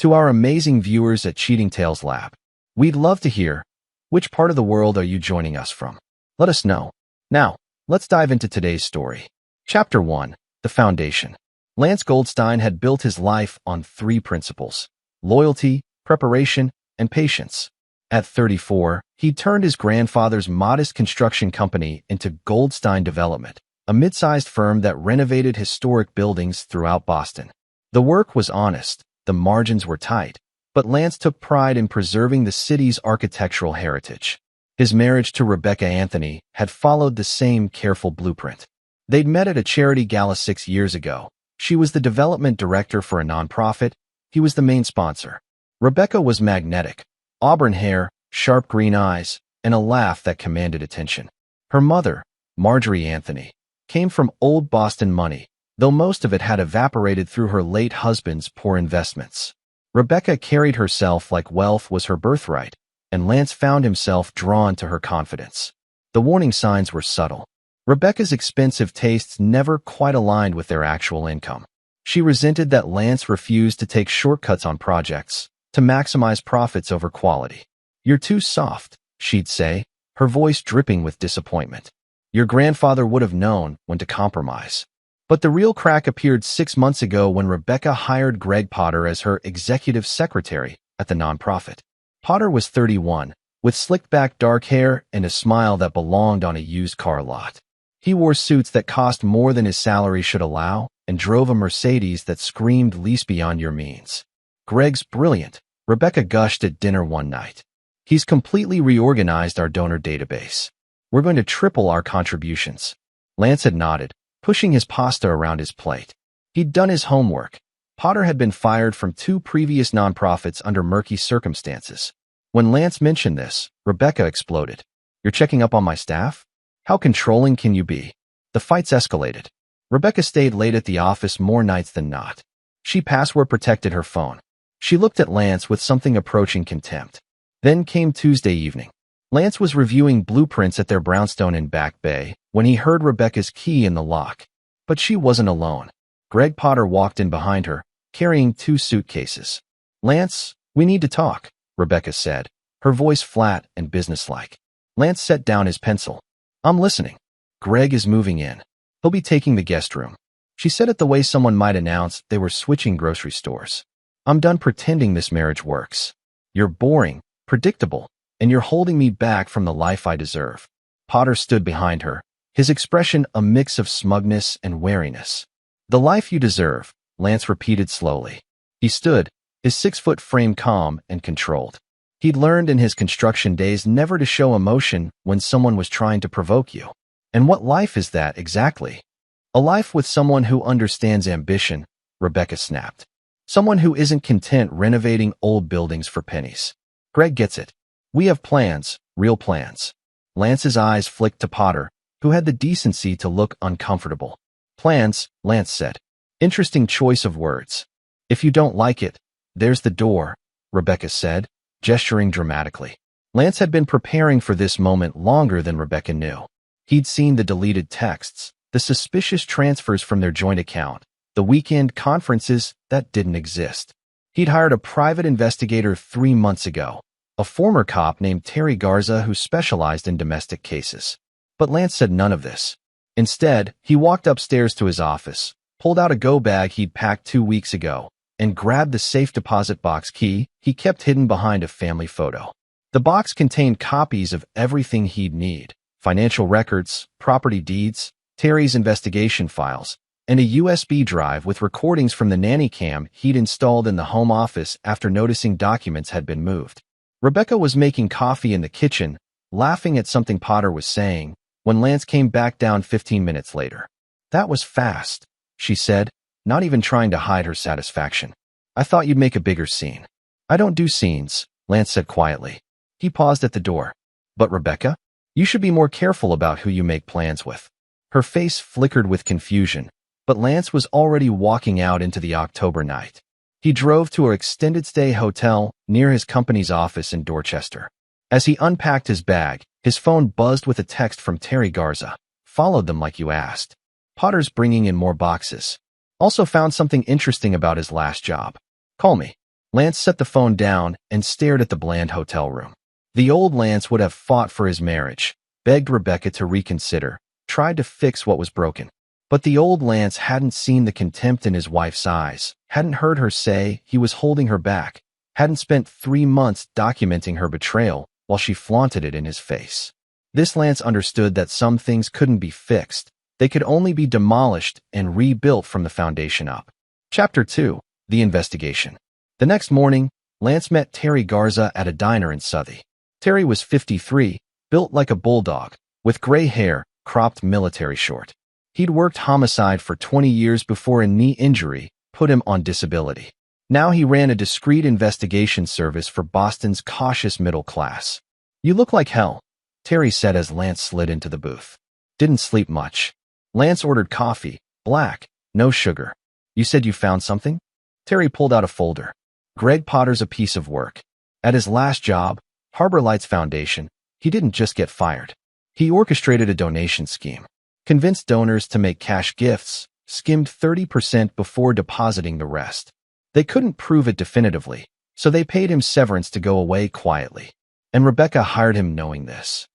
To our amazing viewers at Cheating Tales Lab, we'd love to hear, which part of the world are you joining us from? Let us know. Now, let's dive into today's story. Chapter 1. The Foundation. Lance Goldstein had built his life on three principles: loyalty, preparation, and patience. At 34, he turned his grandfather's modest construction company into Goldstein Development, a mid-sized firm that renovated historic buildings throughout Boston. The work was honest, the margins were tight, but Lance took pride in preserving the city's architectural heritage. His marriage to Rebecca Anthony had followed the same careful blueprint. They'd met at a charity gala 6 years ago. She was the development director for a nonprofit. He was the main sponsor. Rebecca was magnetic: auburn hair, sharp green eyes, and a laugh that commanded attention. Her mother, Marjorie Anthony, came from old Boston money, though most of it had evaporated through her late husband's poor investments. Rebecca carried herself like wealth was her birthright, and Lance found himself drawn to her confidence. The warning signs were subtle. Rebecca's expensive tastes never quite aligned with their actual income. She resented that Lance refused to take shortcuts on projects, to maximize profits over quality. "You're too soft," she'd say, her voice dripping with disappointment. "Your grandfather would have known when to compromise." But the real crack appeared 6 months ago when Rebecca hired Greg Potter as her executive secretary at the nonprofit. Potter was 31, with slicked-back dark hair and a smile that belonged on a used car lot. He wore suits that cost more than his salary should allow and drove a Mercedes that screamed lease beyond your means. "Greg's brilliant," Rebecca gushed at dinner one night. "He's completely reorganized our donor database. We're going to triple our contributions." Lance had nodded, pushing his pasta around his plate. He'd done his homework. Potter had been fired from 2 previous nonprofits under murky circumstances. When Lance mentioned this, Rebecca exploded. "You're checking up on my staff? How controlling can you be?" The fights escalated. Rebecca stayed late at the office more nights than not. She password-protected her phone. She looked at Lance with something approaching contempt. Then came Tuesday evening. Lance was reviewing blueprints at their brownstone in Back Bay when he heard Rebecca's key in the lock. But she wasn't alone. Greg Potter walked in behind her, carrying 2 suitcases. "Lance, we need to talk," Rebecca said, her voice flat and businesslike. Lance set down his pencil. "I'm listening." "Greg is moving in. He'll be taking the guest room." She said it the way someone might announce they were switching grocery stores. "I'm done pretending this marriage works. You're boring, predictable, and you're holding me back from the life I deserve." Potter stood behind her, his expression a mix of smugness and wariness. "The life you deserve," Lance repeated slowly. He stood, his 6-foot frame calm and controlled. He'd learned in his construction days never to show emotion when someone was trying to provoke you. "And what life is that exactly?" "A life with someone who understands ambition," Rebecca snapped. "Someone who isn't content renovating old buildings for pennies. Greg gets it. We have plans, real plans." Lance's eyes flicked to Potter, who had the decency to look uncomfortable. "Plans," Lance said. "Interesting choice of words." "If you don't like it, there's the door," Rebecca said, gesturing dramatically. Lance had been preparing for this moment longer than Rebecca knew. He'd seen the deleted texts, the suspicious transfers from their joint account, the weekend conferences that didn't exist. He'd hired a private investigator 3 months ago, a former cop named Terry Garza who specialized in domestic cases. But Lance said none of this. Instead, he walked upstairs to his office, pulled out a go bag he'd packed 2 weeks ago, and grabbed the safe deposit box key he kept hidden behind a family photo. The box contained copies of everything he'd need: financial records, property deeds, Terry's investigation files, and a USB drive with recordings from the nanny cam he'd installed in the home office after noticing documents had been moved. Rebecca was making coffee in the kitchen, laughing at something Potter was saying, when Lance came back down 15 minutes later. "That was fast," she said, not even trying to hide her satisfaction. "I thought you'd make a bigger scene." "I don't do scenes," Lance said quietly. He paused at the door. "But Rebecca, you should be more careful about who you make plans with." Her face flickered with confusion, but Lance was already walking out into the October night. He drove to an extended-stay hotel near his company's office in Dorchester. As he unpacked his bag, his phone buzzed with a text from Terry Garza. "Followed them like you asked. Potter's bringing in more boxes. Also found something interesting about his last job. Call me." Lance set the phone down and stared at the bland hotel room. The old Lance would have fought for his marriage, begged Rebecca to reconsider, tried to fix what was broken. But the old Lance hadn't seen the contempt in his wife's eyes, hadn't heard her say he was holding her back, hadn't spent 3 months documenting her betrayal while she flaunted it in his face. This Lance understood that some things couldn't be fixed. They could only be demolished and rebuilt from the foundation up. Chapter 2. The Investigation. The next morning, Lance met Terry Garza at a diner in Southie. Terry was 53, built like a bulldog, with gray hair, cropped military short. He'd worked homicide for 20 years before a knee injury put him on disability. Now he ran a discreet investigation service for Boston's cautious middle class. "You look like hell," Terry said as Lance slid into the booth. "Didn't sleep much." Lance ordered coffee, black, no sugar. "You said you found something?" Terry pulled out a folder. Greg Potter's a piece of work. At his last job, Harbor Lights Foundation, he didn't just get fired. He orchestrated a donation scheme, convinced donors to make cash gifts, skimmed 30% before depositing the rest. They couldn't prove it definitively, so they paid him severance to go away quietly. And Rebecca hired him knowing this.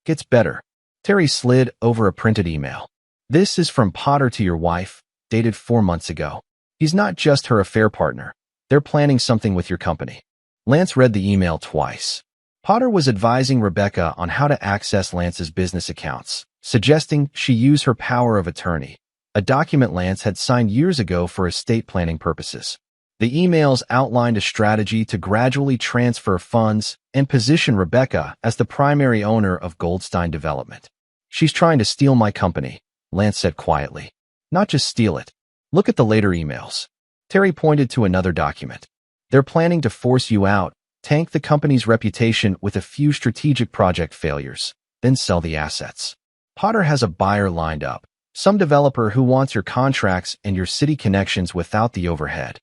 "Gets better." Terry slid over a printed email. "This is from Potter to your wife, dated 4 months ago. He's not just her affair partner. They're planning something with your company." Lance read the email twice. Potter was advising Rebecca on how to access Lance's business accounts, suggesting she use her power of attorney, a document Lance had signed years ago for estate planning purposes. The emails outlined a strategy to gradually transfer funds and position Rebecca as the primary owner of Goldstein Development. "She's trying to steal my company," Lance said quietly. "Not just steal it. Look at the later emails." Terry pointed to another document. "They're planning to force you out, tank the company's reputation with a few strategic project failures, then sell the assets. Potter has a buyer lined up, some developer who wants your contracts and your city connections without the overhead."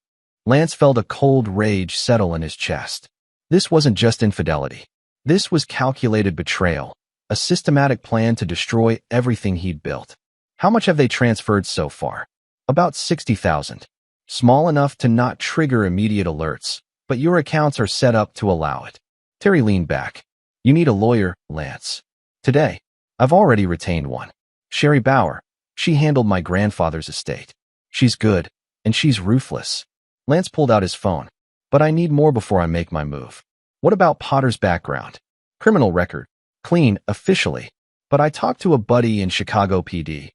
Lance felt a cold rage settle in his chest. This wasn't just infidelity. This was calculated betrayal, a systematic plan to destroy everything he'd built. "How much have they transferred so far?" "About 60,000. Small enough to not trigger immediate alerts, but your accounts are set up to allow it." Terry leaned back. "You need a lawyer, Lance." "Today. I've already retained one. Sherry Bauer. She handled my grandfather's estate. She's good, and she's ruthless." Lance pulled out his phone. "But I need more before I make my move." "What about Potter's background?" "Criminal record. Clean, officially. But I talked to a buddy in Chicago PD.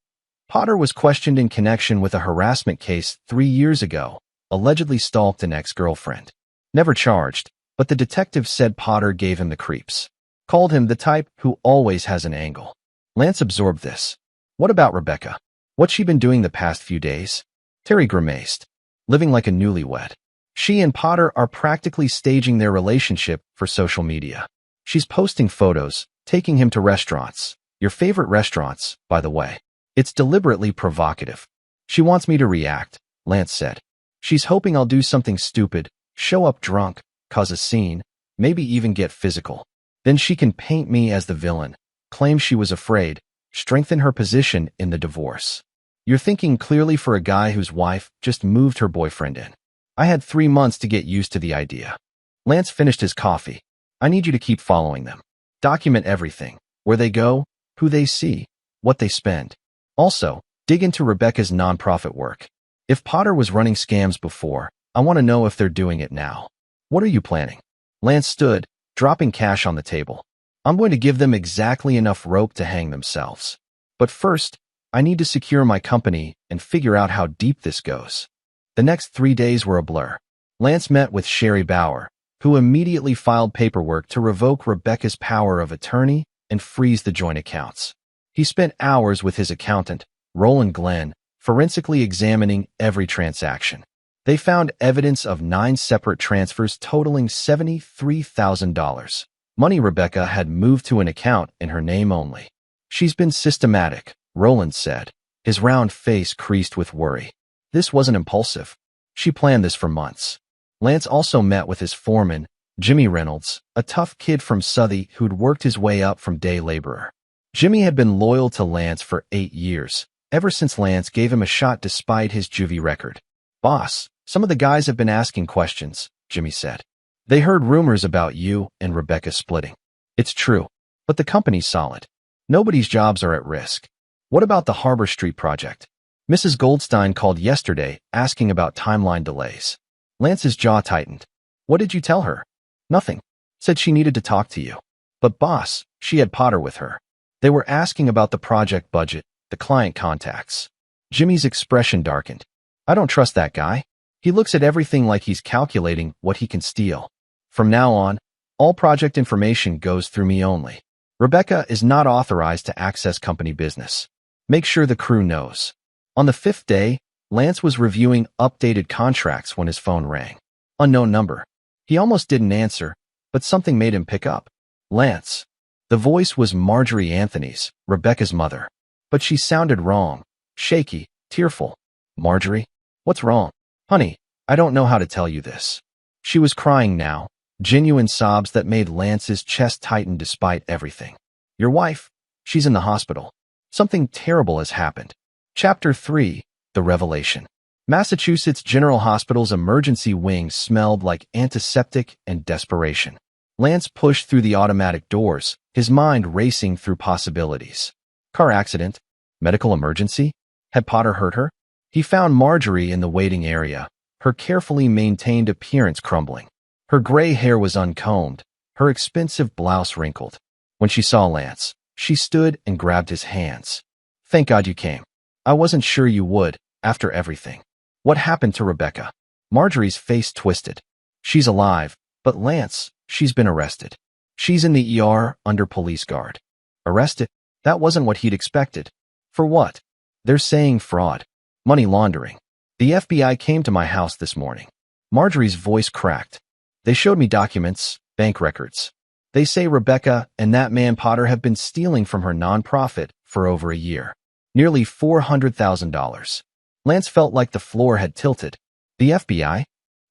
Potter was questioned in connection with a harassment case 3 years ago, allegedly stalked an ex-girlfriend. Never charged, but the detective said Potter gave him the creeps. Called him the type who always has an angle." Lance absorbed this. "What about Rebecca? What's she been doing the past few days?" Terry grimaced. "Living like a newlywed. She and Potter are practically staging their relationship for social media. She's posting photos, taking him to restaurants. Your favorite restaurants, by the way. It's deliberately provocative. She wants me to react," Lance said. "She's hoping I'll do something stupid, show up drunk, cause a scene, maybe even get physical. Then she can paint me as the villain, claim she was afraid, strengthen her position in the divorce. You're thinking clearly for a guy whose wife just moved her boyfriend in. I had 3 months to get used to the idea." Lance finished his coffee. "I need you to keep following them. Document everything. Where they go, who they see, what they spend. Also, dig into Rebecca's nonprofit work. If Potter was running scams before, I want to know if they're doing it now. What are you planning?" Lance stood, dropping cash on the table. "I'm going to give them exactly enough rope to hang themselves. But first, I need to secure my company and figure out how deep this goes." The next 3 days were a blur. Lance met with Sherry Bauer, who immediately filed paperwork to revoke Rebecca's power of attorney and freeze the joint accounts. He spent hours with his accountant, Roland Glenn, forensically examining every transaction. They found evidence of 9 separate transfers totaling $73,000. Money Rebecca had moved to an account in her name only. "She's been systematic," Roland said, his round face creased with worry. "This wasn't impulsive. She planned this for months." Lance also met with his foreman, Jimmy Reynolds, a tough kid from Southie who'd worked his way up from day laborer. Jimmy had been loyal to Lance for 8 years, ever since Lance gave him a shot despite his juvie record. "Boss, some of the guys have been asking questions. Jimmy said. They heard rumors about you and Rebecca splitting. It's true, but the company's solid. Nobody's jobs are at risk. What about the Harbor Street project? Mrs. Goldstein called yesterday asking about timeline delays. Lance's jaw tightened. What did you tell her? Nothing. Said she needed to talk to you. But boss, she had Potter with her. They were asking about the project budget, the client contacts. Jimmy's expression darkened. I don't trust that guy. He looks at everything like he's calculating what he can steal. From now on, all project information goes through me only. Rebecca is not authorized to access company business. Make sure the crew knows. On the 5th day, Lance was reviewing updated contracts when his phone rang. Unknown number. He almost didn't answer, but something made him pick up. Lance. The voice was Marjorie Anthony's, Rebecca's mother. But she sounded wrong, shaky, tearful. Marjorie? What's wrong? Honey, I don't know how to tell you this. She was crying now, genuine sobs that made Lance's chest tighten despite everything. Your wife? She's in the hospital. Something terrible has happened. Chapter 3, The Revelation. Massachusetts General Hospital's emergency wing smelled like antiseptic and desperation. Lance pushed through the automatic doors, his mind racing through possibilities. Car accident? Medical emergency? Had Potter hurt her? He found Marjorie in the waiting area, her carefully maintained appearance crumbling. Her gray hair was uncombed, her expensive blouse wrinkled. When she saw Lance, she stood and grabbed his hands. Thank God you came. I wasn't sure you would, after everything. What happened to Rebecca? Marjorie's face twisted. She's alive, but Lance, she's been arrested. She's in the ER under police guard. Arrested? That wasn't what he'd expected. For what? They're saying fraud. Money laundering. The FBI came to my house this morning. Marjorie's voice cracked. They showed me documents, bank records. They say Rebecca and that man Potter have been stealing from her nonprofit for over a year. Nearly $400,000. Lance felt like the floor had tilted. The FBI?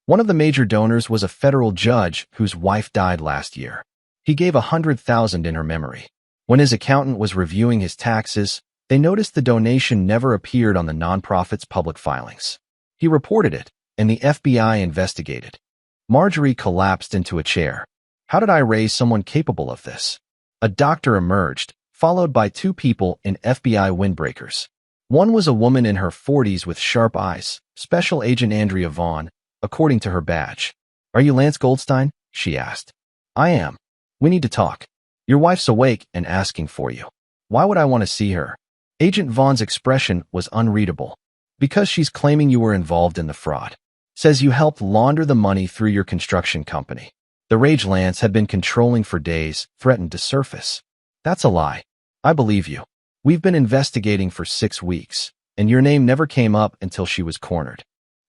One of the major donors was a federal judge whose wife died last year. He gave $100,000 in her memory. When his accountant was reviewing his taxes, they noticed the donation never appeared on the nonprofit's public filings. He reported it, and the FBI investigated. Marjorie collapsed into a chair. How did I raise someone capable of this? A doctor emerged, followed by 2 people in FBI windbreakers. One was a woman in her 40s with sharp eyes, Special Agent Andrea Vaughn, according to her badge. Are you Lance Goldstein? She asked. I am. We need to talk. Your wife's awake and asking for you. Why would I want to see her? Agent Vaughn's expression was unreadable. Because she's claiming you were involved in the fraud. Says you helped launder the money through your construction company. The rage Lance had been controlling for days threatened to surface. That's a lie. I believe you. We've been investigating for 6 weeks, and your name never came up until she was cornered.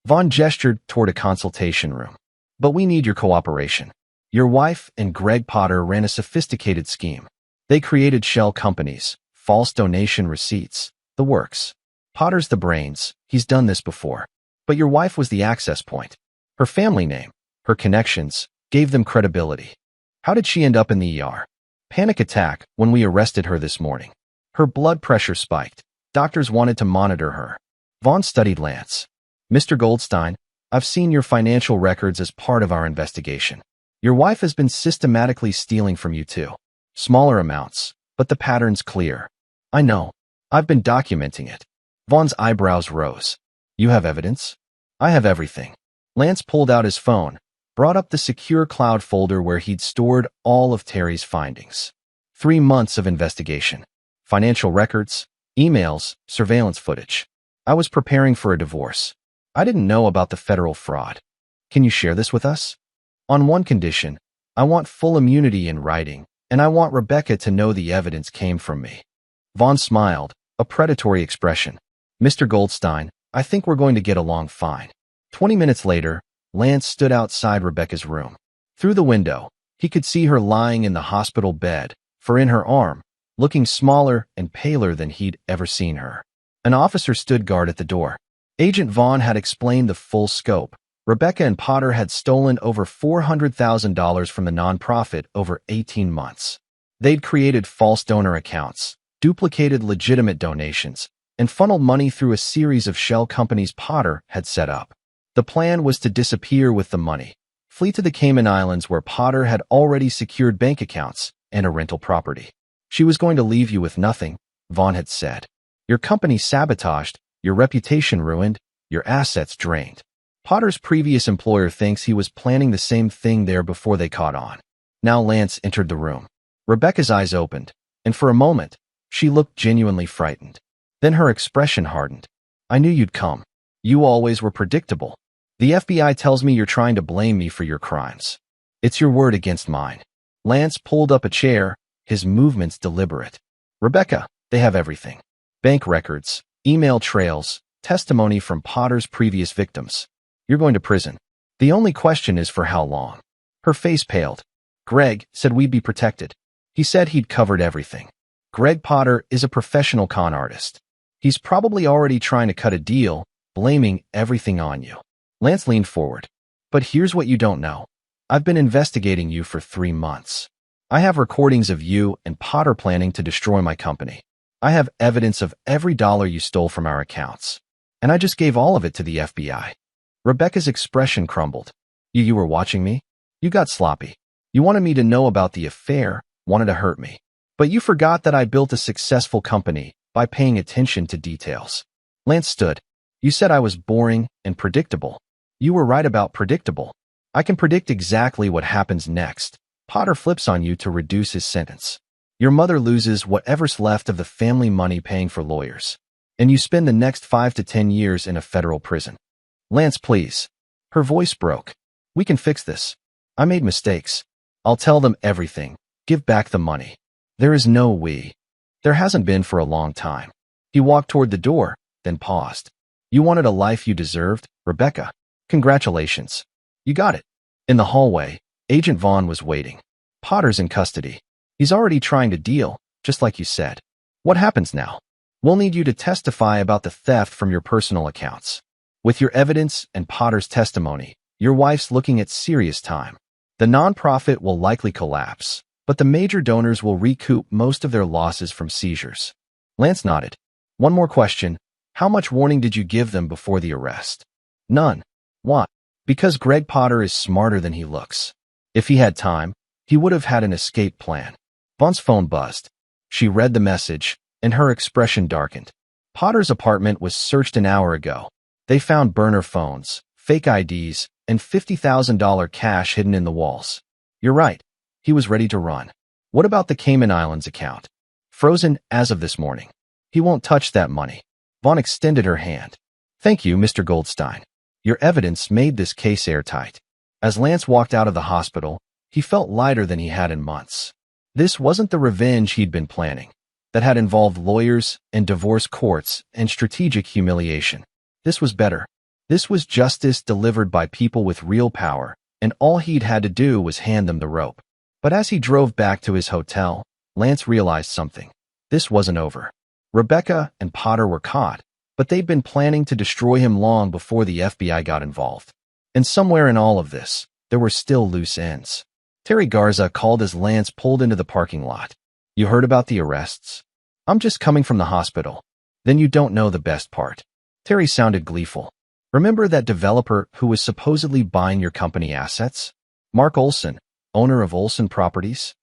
Vaughn gestured toward a consultation room. But we need your cooperation. Your wife and Greg Potter ran a sophisticated scheme. They created shell companies, false donation receipts, the works. Potter's the brains. He's done this before. But your wife was the access point. Her family name, her connections, gave them credibility. How did she end up in the ER? Panic attack when we arrested her this morning. Her blood pressure spiked. Doctors wanted to monitor her. Vaughn studied Lance. Mr. Goldstein, I've seen your financial records as part of our investigation. Your wife has been systematically stealing from you too. Smaller amounts, but the pattern's clear. I know. I've been documenting it. Vaughn's eyebrows rose. You have evidence? I have everything. Lance pulled out his phone, brought up the secure cloud folder where he'd stored all of Terry's findings. 3 months of investigation. Financial records, emails, surveillance footage. I was preparing for a divorce. I didn't know about the federal fraud. Can you share this with us? On one condition, I want full immunity in writing, and I want Rebecca to know the evidence came from me. Vaughn smiled, a predatory expression. Mr. Goldstein, I think we're going to get along fine. 20 minutes later, Lance stood outside Rebecca's room. Through the window, he could see her lying in the hospital bed, for in her arm, looking smaller and paler than he'd ever seen her. An officer stood guard at the door. Agent Vaughn had explained the full scope. Rebecca and Potter had stolen over $400,000 from the nonprofit over 18 months. They'd created false donor accounts, duplicated legitimate donations, and funneled money through a series of shell companies Potter had set up. The plan was to disappear with the money, Flee to the Cayman Islands where Potter had already secured bank accounts and a rental property. She was going to leave you with nothing, Vaughn had said. Your company sabotaged, your reputation ruined, your assets drained. Potter's previous employer thinks he was planning the same thing there before they caught on. Now Lance entered the room. Rebecca's eyes opened, and for a moment, she looked genuinely frightened. Then her expression hardened. I knew you'd come. You always were predictable. The FBI tells me you're trying to blame me for your crimes. It's your word against mine. Lance pulled up a chair, his movements deliberate. Rebecca, they have everything. Bank records, email trails, testimony from Potter's previous victims. You're going to prison. The only question is for how long. Her face paled. Greg said we'd be protected. He said he'd covered everything. Greg Potter is a professional con artist. He's probably already trying to cut a deal, blaming everything on you. Lance leaned forward. But here's what you don't know. I've been investigating you for 3 months. I have recordings of you and Potter planning to destroy my company. I have evidence of every dollar you stole from our accounts. And I just gave all of it to the FBI. Rebecca's expression crumbled. You were watching me? You got sloppy. You wanted me to know about the affair, wanted to hurt me. But you forgot that I built a successful company by paying attention to details. Lance stood. You said I was boring and predictable. You were right about predictable. I can predict exactly what happens next. Potter flips on you to reduce his sentence. Your mother loses whatever's left of the family money paying for lawyers. And you spend the next 5 to 10 years in a federal prison. Lance, please. Her voice broke. We can fix this. I made mistakes. I'll tell them everything. Give back the money. There is no we. There hasn't been for a long time. He walked toward the door, then paused. You wanted a life you deserved, Rebecca. Congratulations. You got it. In the hallway, Agent Vaughn was waiting. Potter's in custody. He's already trying to deal, just like you said. What happens now? We'll need you to testify about the theft from your personal accounts. With your evidence and Potter's testimony, your wife's looking at serious time. The nonprofit will likely collapse, but the major donors will recoup most of their losses from seizures. Lance nodded. One more question. How much warning did you give them before the arrest? None. Why? Because Greg Potter is smarter than he looks. If he had time, he would have had an escape plan. Vaughn's phone buzzed. She read the message, and her expression darkened. Potter's apartment was searched an hour ago. They found burner phones, fake IDs, and $50,000 cash hidden in the walls. You're right. He was ready to run. What about the Cayman Islands account? Frozen as of this morning. He won't touch that money. Vaughn extended her hand. Thank you, Mr. Goldstein. Your evidence made this case airtight. As Lance walked out of the hospital, he felt lighter than he had in months. This wasn't the revenge he'd been planning, that had involved lawyers and divorce courts and strategic humiliation. This was better. This was justice delivered by people with real power, and all he'd had to do was hand them the rope. But as he drove back to his hotel, Lance realized something. This wasn't over. Rebecca and Potter were caught, but they'd been planning to destroy him long before the FBI got involved. And somewhere in all of this, there were still loose ends. Terry Garza called as Lance pulled into the parking lot. You heard about the arrests? I'm just coming from the hospital. Then you don't know the best part. Terry sounded gleeful. Remember that developer who was supposedly buying your company assets? Mark Olson, owner of Olson Properties?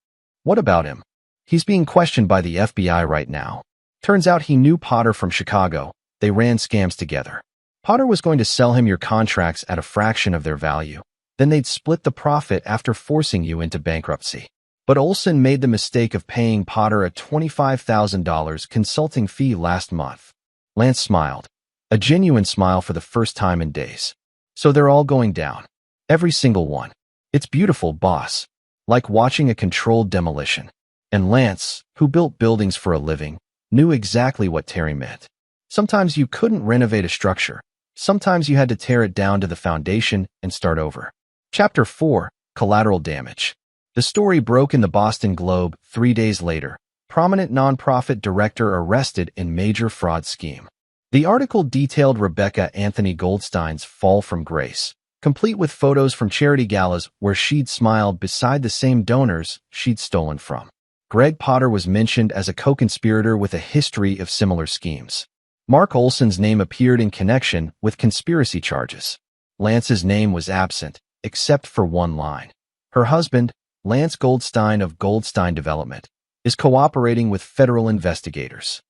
What about him? He's being questioned by the FBI right now. Turns out he knew Potter from Chicago. They ran scams together. Potter was going to sell him your contracts at a fraction of their value. Then they'd split the profit after forcing you into bankruptcy. But Olson made the mistake of paying Potter a $25,000 consulting fee last month. Lance smiled. A genuine smile for the first time in days. So they're all going down. Every single one. It's beautiful, boss. Like watching a controlled demolition. And Lance, who built buildings for a living, knew exactly what Terry meant. Sometimes you couldn't renovate a structure. Sometimes you had to tear it down to the foundation and start over. Chapter 4, Collateral Damage. The story broke in the Boston Globe 3 days later. Prominent nonprofit director arrested in major fraud scheme. The article detailed Rebecca Anthony Goldstein's fall from grace, complete with photos from charity galas where she'd smiled beside the same donors she'd stolen from. Greg Potter was mentioned as a co-conspirator with a history of similar schemes. Mark Olson's name appeared in connection with conspiracy charges. Lance's name was absent, except for one line. Her husband, Lance Goldstein of Goldstein Development, is cooperating with federal investigators.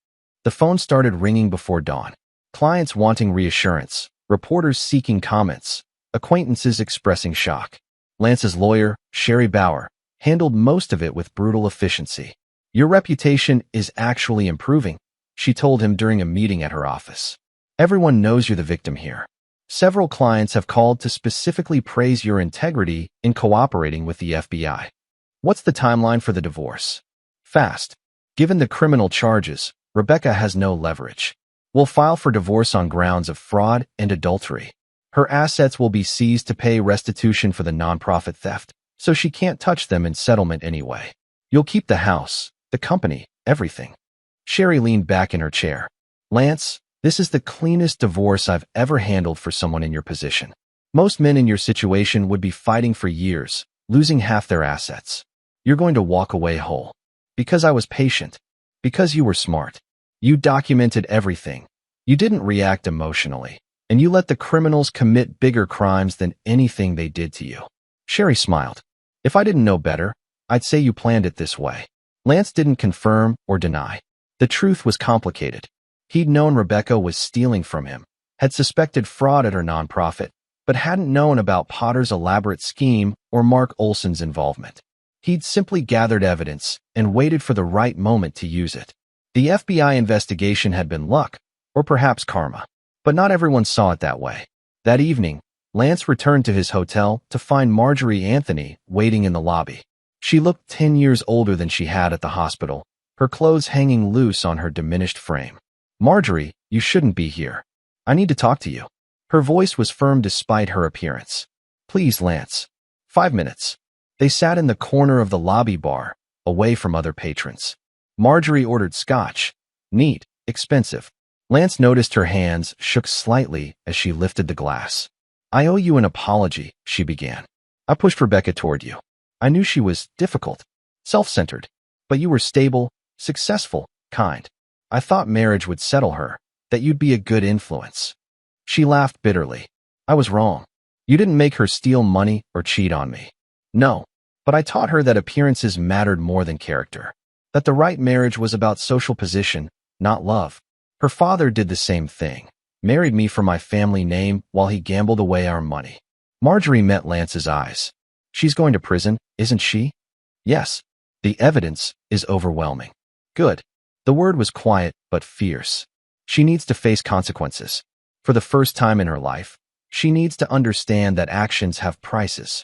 The phone started ringing before dawn. Clients wanting reassurance, reporters seeking comments, acquaintances expressing shock. Lance's lawyer, Sherry Bauer, handled most of it with brutal efficiency. "Your reputation is actually improving," she told him during a meeting at her office. "Everyone knows you're the victim here. Several clients have called to specifically praise your integrity in cooperating with the FBI. What's the timeline for the divorce?" "Fast. Given the criminal charges, Rebecca has no leverage. We'll file for divorce on grounds of fraud and adultery. Her assets will be seized to pay restitution for the nonprofit theft, so she can't touch them in settlement anyway. You'll keep the house, the company, everything." Sherry leaned back in her chair. "Lance, this is the cleanest divorce I've ever handled for someone in your position. Most men in your situation would be fighting for years, losing half their assets. You're going to walk away whole. Because I was patient. Because you were smart. You documented everything. You didn't react emotionally. And you let the criminals commit bigger crimes than anything they did to you." Sherry smiled. "If I didn't know better, I'd say you planned it this way." Lance didn't confirm or deny. The truth was complicated. He'd known Rebecca was stealing from him, had suspected fraud at her nonprofit, but hadn't known about Potter's elaborate scheme or Mark Olson's involvement. He'd simply gathered evidence and waited for the right moment to use it. The FBI investigation had been luck, or perhaps karma. But not everyone saw it that way. That evening, Lance returned to his hotel to find Marjorie Anthony waiting in the lobby. She looked 10 years older than she had at the hospital, her clothes hanging loose on her diminished frame. "Marjorie, you shouldn't be here. I need to talk to you." Her voice was firm despite her appearance. "Please, Lance. 5 minutes." They sat in the corner of the lobby bar, away from other patrons. Marjorie ordered scotch. Neat, expensive. Lance noticed her hands shook slightly as she lifted the glass. "I owe you an apology," she began. "I pushed Rebecca toward you. I knew she was difficult, self-centered, but you were stable, successful, kind. I thought marriage would settle her, that you'd be a good influence." She laughed bitterly. "I was wrong. You didn't make her steal money or cheat on me. No, but I taught her that appearances mattered more than character, that the right marriage was about social position, not love. Her father did the same thing, married me for my family name while he gambled away our money." Marjorie met Lance's eyes. "She's going to prison, isn't she?" "Yes. The evidence is overwhelming." "Good." The word was quiet but fierce. "She needs to face consequences. For the first time in her life, she needs to understand that actions have prices."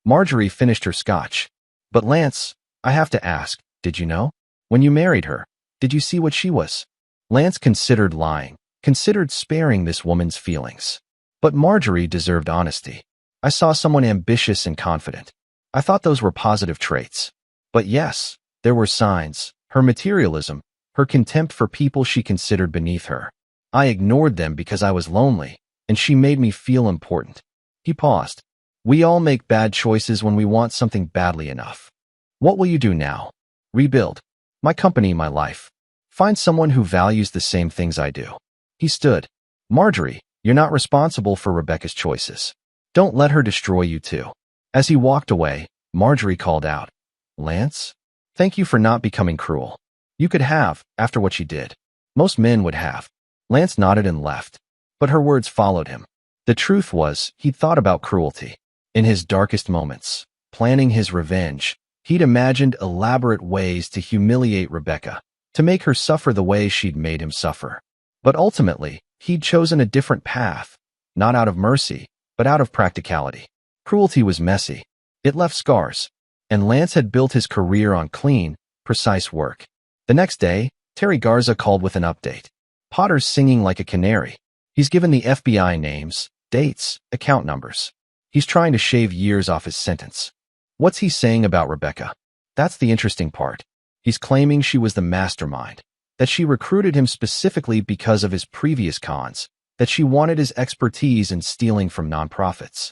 Marjorie finished her scotch. "But Lance, I have to ask, did you know? When you married her, did you see what she was?" Lance considered lying, considered sparing this woman's feelings. But Marjorie deserved honesty. "I saw someone ambitious and confident. I thought those were positive traits. But yes, there were signs, her materialism, her contempt for people she considered beneath her. I ignored them because I was lonely, and she made me feel important." He paused. "We all make bad choices when we want something badly enough. What will you do now?" "Rebuild. My company, my life. Find someone who values the same things I do." He stood. "Marjorie, you're not responsible for Rebecca's choices. Don't let her destroy you too." As he walked away, Marjorie called out, "Lance, thank you for not becoming cruel. You could have, after what she did. Most men would have." Lance nodded and left. But her words followed him. The truth was, he'd thought about cruelty. In his darkest moments, planning his revenge, he'd imagined elaborate ways to humiliate Rebecca, to make her suffer the way she'd made him suffer. But ultimately, he'd chosen a different path, not out of mercy, but out of practicality. Cruelty was messy. It left scars. And Lance had built his career on clean, precise work. The next day, Terry Garza called with an update. "Potter's singing like a canary. He's given the FBI names, dates, account numbers. He's trying to shave years off his sentence." "What's he saying about Rebecca?" "That's the interesting part. He's claiming she was the mastermind, that she recruited him specifically because of his previous cons, that she wanted his expertise in stealing from nonprofits."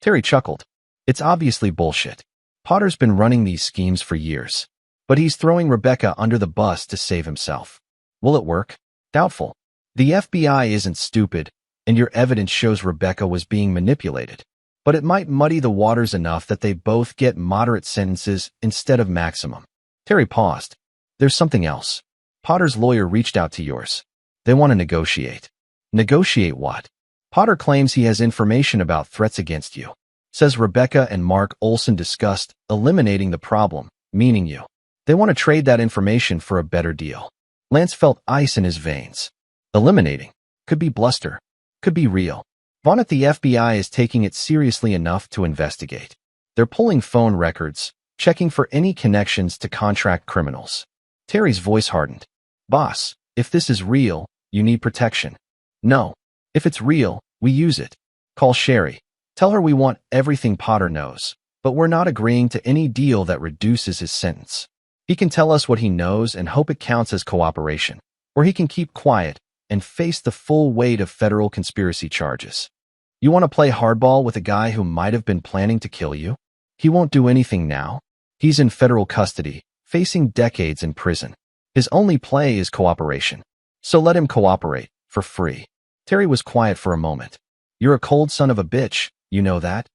Terry chuckled. "It's obviously bullshit. Potter's been running these schemes for years, but he's throwing Rebecca under the bus to save himself. Will it work? Doubtful. The FBI isn't stupid, and your evidence shows Rebecca was being manipulated. but it might muddy the waters enough that they both get moderate sentences instead of maximum. Terry paused. There's something else. Potter's lawyer reached out to yours. They want to negotiate. Negotiate what? Potter claims he has information about threats against you. Says Rebecca and Mark Olson discussed eliminating the problem, meaning you. They want to trade that information for a better deal. Lance felt ice in his veins. Eliminating. Could be bluster. Could be real. Vaughn at the FBI is taking it seriously enough to investigate. They're pulling phone records, checking for any connections to contract criminals. Terry's voice hardened. Boss, if this is real, you need protection. No. If it's real, we use it. Call Sherry. Tell her we want everything Potter knows, but we're not agreeing to any deal that reduces his sentence. He can tell us what he knows and hope it counts as cooperation, or he can keep quiet and face the full weight of federal conspiracy charges. You want to play hardball with a guy who might have been planning to kill you? He won't do anything now. He's in federal custody, facing decades in prison. His only play is cooperation. So let him cooperate, for free. Terry was quiet for a moment. You're a cold son of a bitch, you know that?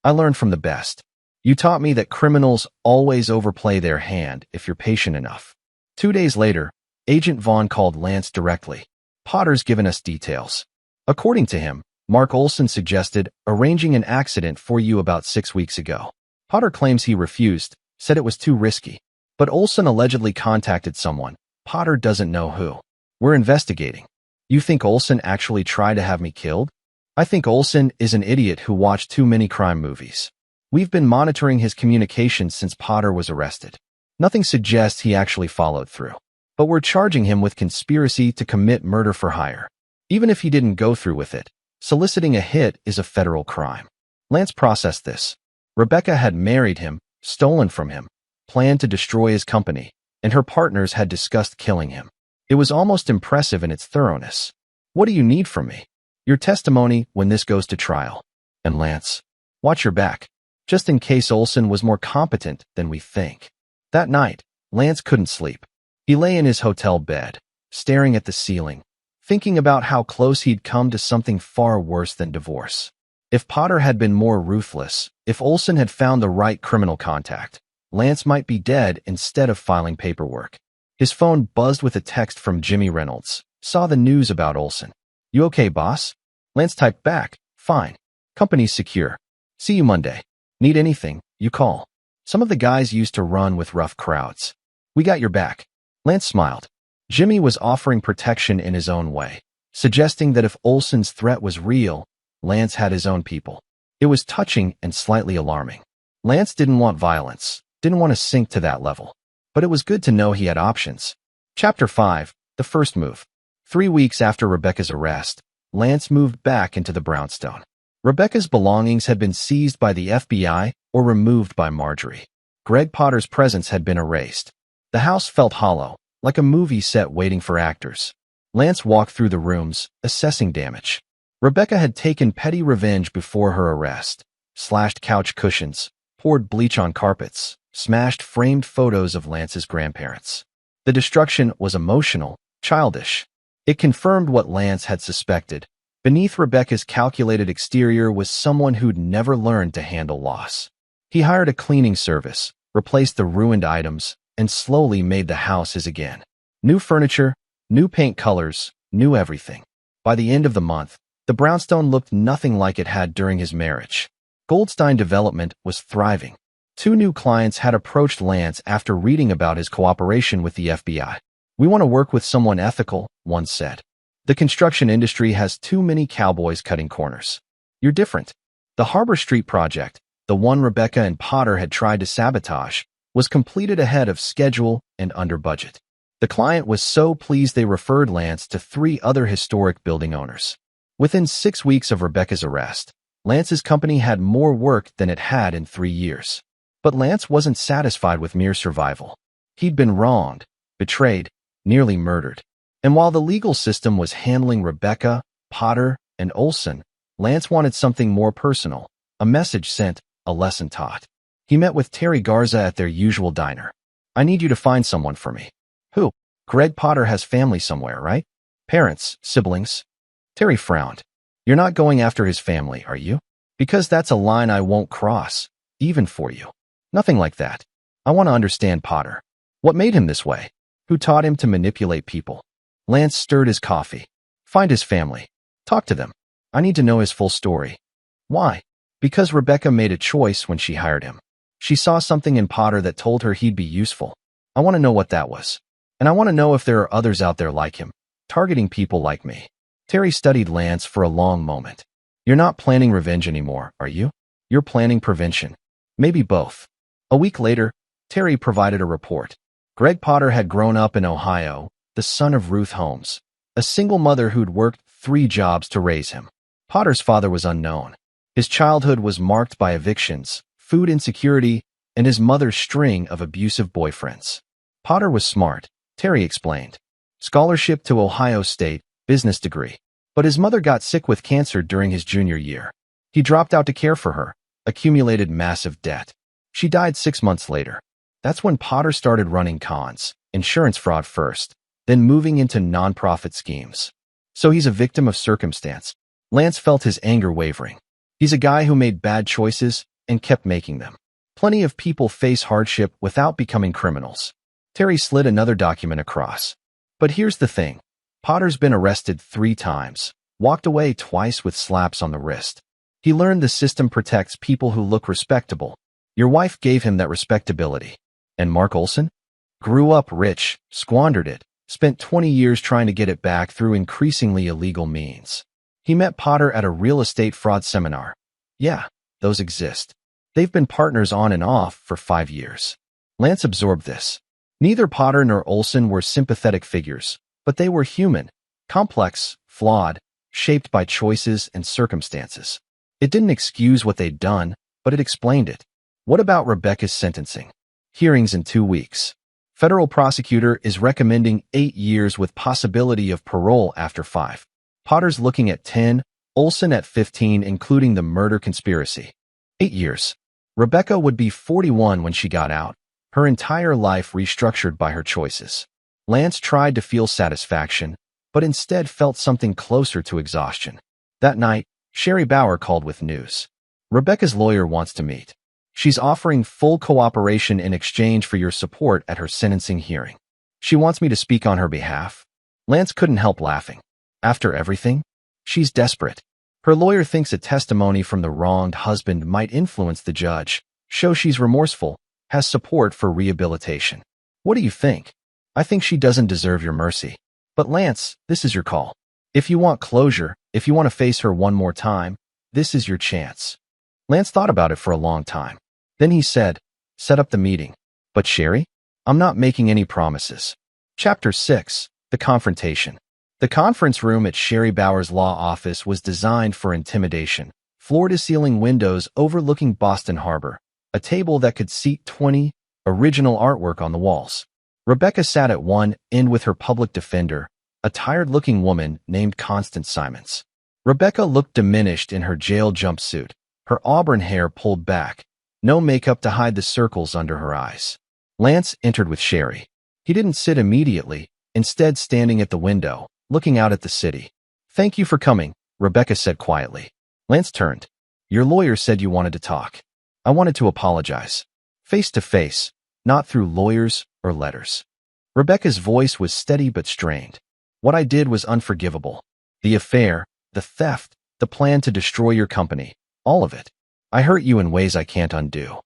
I learned from the best. You taught me that criminals always overplay their hand if you're patient enough. 2 days later, Agent Vaughn called Lance directly. Potter's given us details. According to him, Mark Olson suggested arranging an accident for you about 6 weeks ago. Potter claims he refused, said it was too risky. But Olson allegedly contacted someone. Potter doesn't know who. We're investigating. You think Olson actually tried to have me killed? I think Olson is an idiot who watched too many crime movies. We've been monitoring his communications since Potter was arrested. Nothing suggests he actually followed through. But we're charging him with conspiracy to commit murder for hire. Even if he didn't go through with it, soliciting a hit is a federal crime. Lance processed this. Rebecca had married him, stolen from him, planned to destroy his company, and her partners had discussed killing him. It was almost impressive in its thoroughness. What do you need from me? Your testimony when this goes to trial. And Lance, watch your back, just in case Olson was more competent than we think. That night, Lance couldn't sleep. He lay in his hotel bed, staring at the ceiling, thinking about how close he'd come to something far worse than divorce. If Potter had been more ruthless, if Olson had found the right criminal contact, Lance might be dead instead of filing paperwork. His phone buzzed with a text from Jimmy Reynolds. Saw the news about Olson. You okay, boss? Lance typed back. Fine. Company's secure. See you Monday. Need anything, you call. Some of the guys used to run with rough crowds. We got your back. Lance smiled. Jimmy was offering protection in his own way, suggesting that if Olson's threat was real, Lance had his own people. It was touching and slightly alarming. Lance didn't want violence, didn't want to sink to that level. But it was good to know he had options. Chapter 5, The First Move. 3 weeks after Rebecca's arrest, Lance moved back into the brownstone. Rebecca's belongings had been seized by the FBI or removed by Marjorie. Greg Potter's presence had been erased. The house felt hollow, like a movie set waiting for actors. Lance walked through the rooms, assessing damage. Rebecca had taken petty revenge before her arrest, slashed couch cushions, poured bleach on carpets, smashed framed photos of Lance's grandparents. The destruction was emotional, childish. It confirmed what Lance had suspected. Beneath Rebecca's calculated exterior was someone who'd never learned to handle loss. He hired a cleaning service, replaced the ruined items, and slowly made the house his again. New furniture, new paint colors, new everything. By the end of the month, the brownstone looked nothing like it had during his marriage. Goldstein Development was thriving. 2 new clients had approached Lance after reading about his cooperation with the FBI. We want to work with someone ethical, one said. The construction industry has too many cowboys cutting corners. You're different. The Harbor Street project, the one Rebecca and Potter had tried to sabotage, was completed ahead of schedule and under budget. The client was so pleased they referred Lance to 3 other historic building owners. Within 6 weeks of Rebecca's arrest, Lance's company had more work than it had in 3 years. But Lance wasn't satisfied with mere survival. He'd been wronged, betrayed, nearly murdered. And while the legal system was handling Rebecca, Potter, and Olson, Lance wanted something more personal, a message sent, a lesson taught. He met with Terry Garza at their usual diner. I need you to find someone for me. Who? Greg Potter has family somewhere, right? Parents, siblings. Terry frowned. You're not going after his family, are you? Because that's a line I won't cross, even for you. Nothing like that. I want to understand Potter. What made him this way? Who taught him to manipulate people? Lance stirred his coffee. Find his family. Talk to them. I need to know his full story. Why? Because Rebecca made a choice when she hired him. She saw something in Potter that told her he'd be useful. I want to know what that was. And I want to know if there are others out there like him, targeting people like me. Terry studied Lance for a long moment. You're not planning revenge anymore, are you? You're planning prevention. Maybe both. A week later, Terry provided a report. Greg Potter had grown up in Ohio, the son of Ruth Holmes, a single mother who'd worked 3 jobs to raise him. Potter's father was unknown. His childhood was marked by evictions, food insecurity, and his mother's string of abusive boyfriends. Potter was smart, Terry explained. Scholarship to Ohio State, business degree. But his mother got sick with cancer during his junior year. He dropped out to care for her, accumulated massive debt. She died 6 months later. That's when Potter started running cons, insurance fraud first, then moving into nonprofit schemes. So he's a victim of circumstance. Lance felt his anger wavering. He's a guy who made bad choices and kept making them. Plenty of people face hardship without becoming criminals. Terry slid another document across. But here's the thing. Potter's been arrested 3 times, walked away twice with slaps on the wrist. He learned the system protects people who look respectable. Your wife gave him that respectability. And Mark Olson? Grew up rich, squandered it, spent 20 years trying to get it back through increasingly illegal means. He met Potter at a real estate fraud seminar. Yeah, those exist. They've been partners on and off for 5 years. Lance absorbed this. Neither Potter nor Olson were sympathetic figures, but they were human, complex, flawed, shaped by choices and circumstances. It didn't excuse what they'd done, but it explained it. What about Rebecca's sentencing? Hearings in 2 weeks. Federal prosecutor is recommending 8 years with possibility of parole after 5. Potter's looking at 10, Olson at 15, including the murder conspiracy. 8 years. Rebecca would be 41 when she got out, her entire life restructured by her choices. Lance tried to feel satisfaction, but instead felt something closer to exhaustion. That night, Sherry Bauer called with news. Rebecca's lawyer wants to meet. She's offering full cooperation in exchange for your support at her sentencing hearing. She wants me to speak on her behalf. Lance couldn't help laughing. After everything? She's desperate. Her lawyer thinks a testimony from the wronged husband might influence the judge, show she's remorseful, has support for rehabilitation. What do you think? I think she doesn't deserve your mercy. But Lance, this is your call. If you want closure, if you want to face her one more time, this is your chance. Lance thought about it for a long time. Then he said, set up the meeting. But Sherry? I'm not making any promises. Chapter 6, The Confrontation. The conference room at Sherry Bauer's law office was designed for intimidation. Floor-to-ceiling windows overlooking Boston Harbor. A table that could seat 20, original artwork on the walls. Rebecca sat at one end with her public defender, a tired-looking woman named Constance Simons. Rebecca looked diminished in her jail jumpsuit, her auburn hair pulled back, no makeup to hide the circles under her eyes. Lance entered with Sherry. He didn't sit immediately, instead standing at the window, looking out at the city. Thank you for coming, Rebecca said quietly. Lance turned. Your lawyer said you wanted to talk. I wanted to apologize. Face to face, not through lawyers or letters. Rebecca's voice was steady but strained. What I did was unforgivable. The affair, the theft, the plan to destroy your company, all of it. I hurt you in ways I can't undo.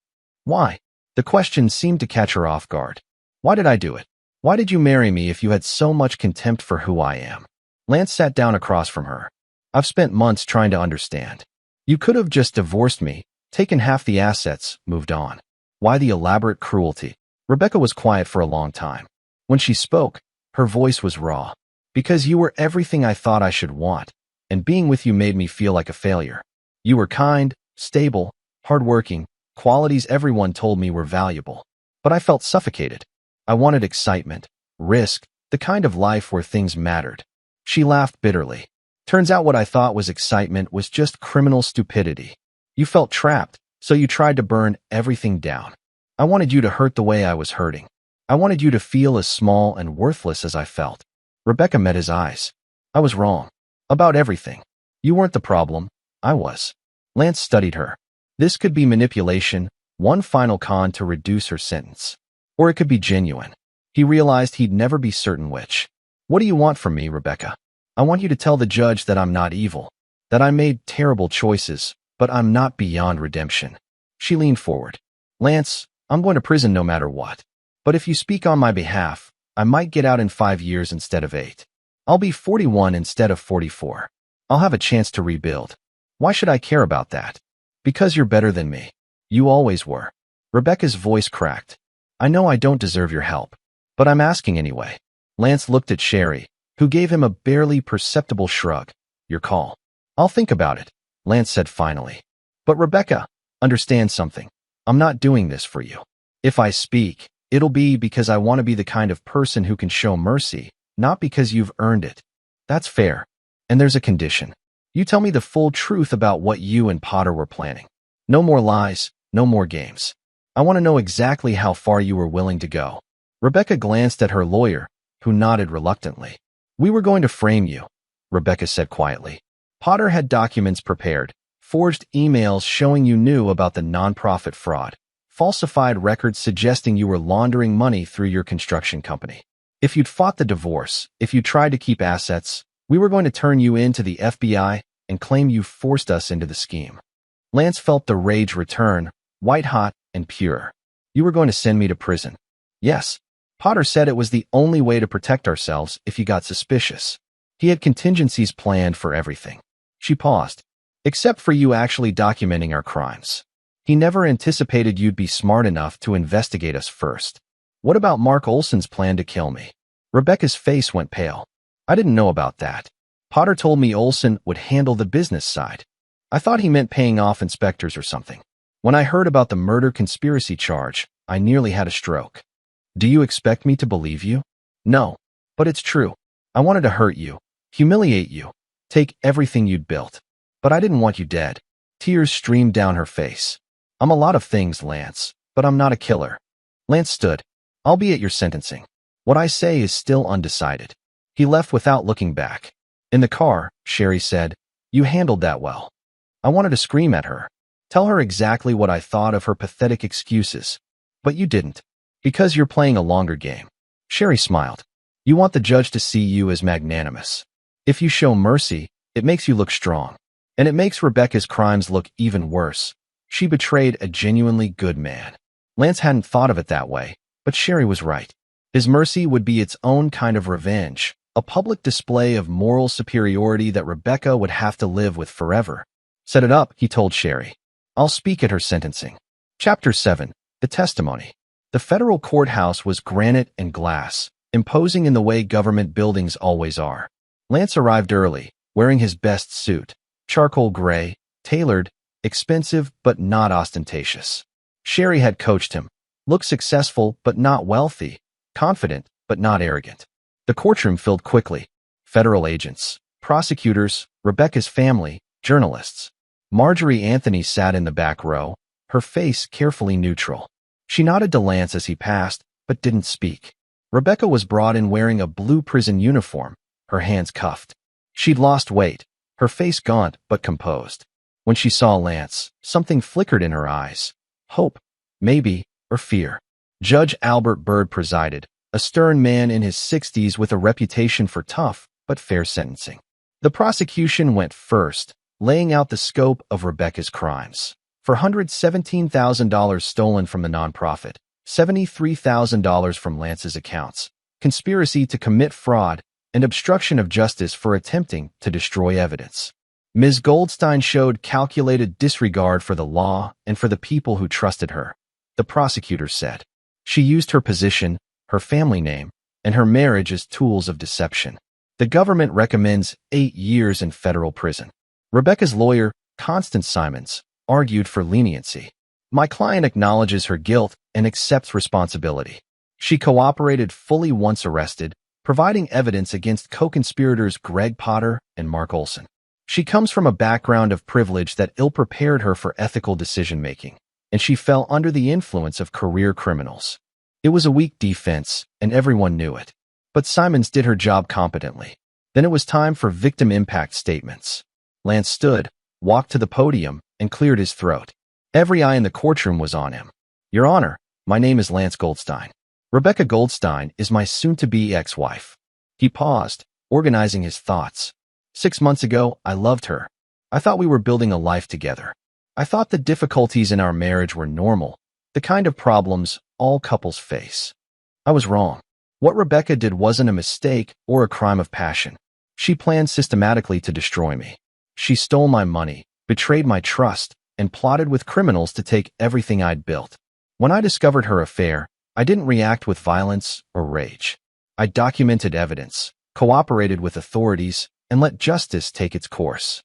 Why? The question seemed to catch her off guard. Why did I do it? Why did you marry me if you had so much contempt for who I am? Lance sat down across from her. I've spent months trying to understand. You could have just divorced me, taken half the assets, moved on. Why the elaborate cruelty? Rebecca was quiet for a long time. When she spoke, her voice was raw. Because you were everything I thought I should want, and being with you made me feel like a failure. You were kind, stable, hardworking, qualities everyone told me were valuable. But I felt suffocated. I wanted excitement, risk, the kind of life where things mattered. She laughed bitterly. Turns out what I thought was excitement was just criminal stupidity. You felt trapped, so you tried to burn everything down. I wanted you to hurt the way I was hurting. I wanted you to feel as small and worthless as I felt. Rebecca met his eyes. I was wrong. About everything. You weren't the problem. I was. Lance studied her. This could be manipulation, one final con to reduce her sentence. Or it could be genuine. He realized he'd never be certain which. What do you want from me, Rebecca? I want you to tell the judge that I'm not evil, that I made terrible choices, but I'm not beyond redemption. She leaned forward. Lance, I'm going to prison no matter what. But if you speak on my behalf, I might get out in 5 years instead of 8. I'll be 41 instead of 44. I'll have a chance to rebuild. Why should I care about that? Because you're better than me. You always were. Rebecca's voice cracked. I know I don't deserve your help, but I'm asking anyway. Lance looked at Sherry, who gave him a barely perceptible shrug. Your call. I'll think about it, Lance said finally. But Rebecca, understand something. I'm not doing this for you. If I speak, it'll be because I want to be the kind of person who can show mercy, not because you've earned it. That's fair. And there's a condition. You tell me the full truth about what you and Potter were planning. No more lies, no more games. I want to know exactly how far you were willing to go. Rebecca glanced at her lawyer, who nodded reluctantly. We were going to frame you, Rebecca said quietly. Potter had documents prepared, forged emails showing you knew about the nonprofit fraud, falsified records suggesting you were laundering money through your construction company. If you'd fought the divorce, if you tried to keep assets, we were going to turn you in to the FBI and claim you forced us into the scheme. Lance felt the rage return, white-hot and pure. You were going to send me to prison. Yes. Potter said it was the only way to protect ourselves if you got suspicious. He had contingencies planned for everything. She paused. Except for you actually documenting our crimes. He never anticipated you'd be smart enough to investigate us first. What about Mark Olson's plan to kill me? Rebecca's face went pale. I didn't know about that. Potter told me Olson would handle the business side. I thought he meant paying off inspectors or something. When I heard about the murder conspiracy charge, I nearly had a stroke. Do you expect me to believe you? No, but it's true. I wanted to hurt you, humiliate you, take everything you'd built. But I didn't want you dead. Tears streamed down her face. I'm a lot of things, Lance, but I'm not a killer. Lance stood. I'll be at your sentencing. What I say is still undecided. He left without looking back. In the car, Sherry said, You handled that well. I wanted to scream at her. Tell her exactly what I thought of her pathetic excuses. But you didn't. Because you're playing a longer game. Sherry smiled. You want the judge to see you as magnanimous. If you show mercy, it makes you look strong. And it makes Rebecca's crimes look even worse. She betrayed a genuinely good man. Lance hadn't thought of it that way, but Sherry was right. His mercy would be its own kind of revenge, a public display of moral superiority that Rebecca would have to live with forever. Set it up, he told Sherry. I'll speak at her sentencing. Chapter 7. The Testimony. The federal courthouse was granite and glass, imposing in the way government buildings always are. Lance arrived early, wearing his best suit, charcoal gray, tailored, expensive but not ostentatious. Sherry had coached him. Look successful but not wealthy, confident but not arrogant. The courtroom filled quickly. Federal agents, prosecutors, Rebecca's family, journalists. Marjorie Anthony sat in the back row, her face carefully neutral. She nodded to Lance as he passed, but didn't speak. Rebecca was brought in wearing a blue prison uniform, her hands cuffed. She'd lost weight, her face gaunt but composed. When she saw Lance, something flickered in her eyes. Hope, maybe, or fear. Judge Albert Byrd presided, a stern man in his 60s with a reputation for tough but fair sentencing. The prosecution went first, laying out the scope of Rebecca's crimes. For $117,000 stolen from the nonprofit, $73,000 from Lance's accounts, conspiracy to commit fraud, and obstruction of justice for attempting to destroy evidence. Ms. Goldstein showed calculated disregard for the law and for the people who trusted her, the prosecutor said. She used her position, her family name, and her marriage as tools of deception. The government recommends 8 years in federal prison. Rebecca's lawyer, Constance Simons, argued for leniency. My client acknowledges her guilt and accepts responsibility. She cooperated fully once arrested, providing evidence against co-conspirators Greg Potter and Mark Olson. She comes from a background of privilege that ill-prepared her for ethical decision-making, and she fell under the influence of career criminals. It was a weak defense, and everyone knew it. But Simons did her job competently. Then it was time for victim impact statements. Lance stood, walked to the podium, and cleared his throat. Every eye in the courtroom was on him. "Your Honor, my name is Lance Goldstein. Rebecca Goldstein is my soon-to-be ex-wife." He paused, organizing his thoughts. 6 months ago, I loved her. I thought we were building a life together. I thought the difficulties in our marriage were normal, the kind of problems all couples face. I was wrong. What Rebecca did wasn't a mistake or a crime of passion. She planned systematically to destroy me. She stole my money, betrayed my trust, and plotted with criminals to take everything I'd built. When I discovered her affair, I didn't react with violence or rage. I documented evidence, cooperated with authorities, and let justice take its course.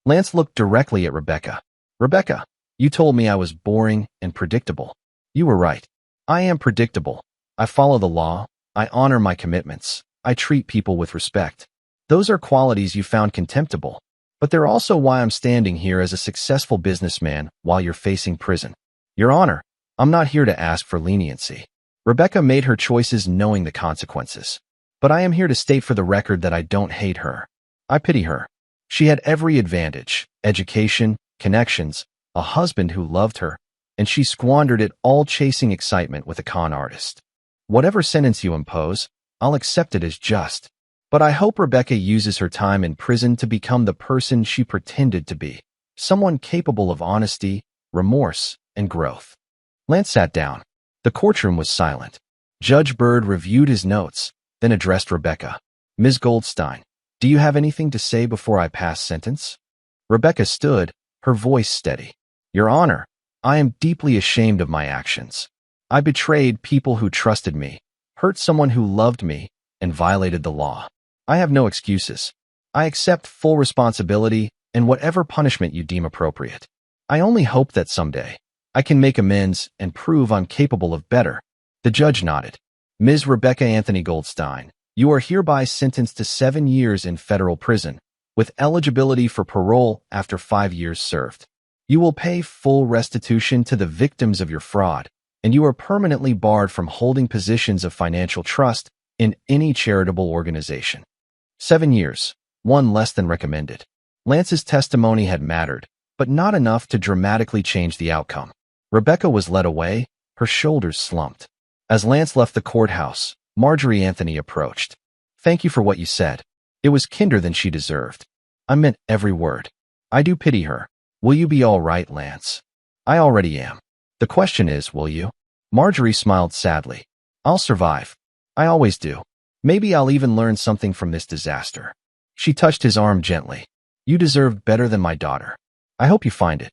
Lance looked directly at Rebecca. "Rebecca, you told me I was boring and predictable. You were right. I am predictable. I follow the law. I honor my commitments. I treat people with respect. Those are qualities you found contemptible, but they're also why I'm standing here as a successful businessman while you're facing prison. Your Honor, I'm not here to ask for leniency. Rebecca made her choices knowing the consequences. But I am here to state for the record that I don't hate her. I pity her. She had every advantage, education, connections, a husband who loved her, and she squandered it all chasing excitement with a con artist. Whatever sentence you impose, I'll accept it as just. But I hope Rebecca uses her time in prison to become the person she pretended to be, someone capable of honesty, remorse, and growth." Lance sat down. The courtroom was silent. Judge Bird reviewed his notes, then addressed Rebecca. "Ms. Goldstein, do you have anything to say before I pass sentence?" Rebecca stood, her voice steady. "Your Honor, I am deeply ashamed of my actions. I betrayed people who trusted me, hurt someone who loved me, and violated the law. I have no excuses. I accept full responsibility and whatever punishment you deem appropriate. I only hope that someday I can make amends and prove I'm capable of better." The judge nodded. "Ms. Rebecca Anthony Goldstein, you are hereby sentenced to 7 years in federal prison, with eligibility for parole after 5 years served. You will pay full restitution to the victims of your fraud, and you are permanently barred from holding positions of financial trust in any charitable organization. 7 years, one less than recommended." Lance's testimony had mattered, but not enough to dramatically change the outcome. Rebecca was led away, her shoulders slumped. As Lance left the courthouse, Marjorie Anthony approached. "Thank you for what you said. It was kinder than she deserved. I meant every word. I do pity her. Will you be all right, Lance?" "I already am. The question is, will you?" Marjorie smiled sadly. "I'll survive. I always do. Maybe I'll even learn something from this disaster." She touched his arm gently. "You deserved better than my daughter. I hope you find it."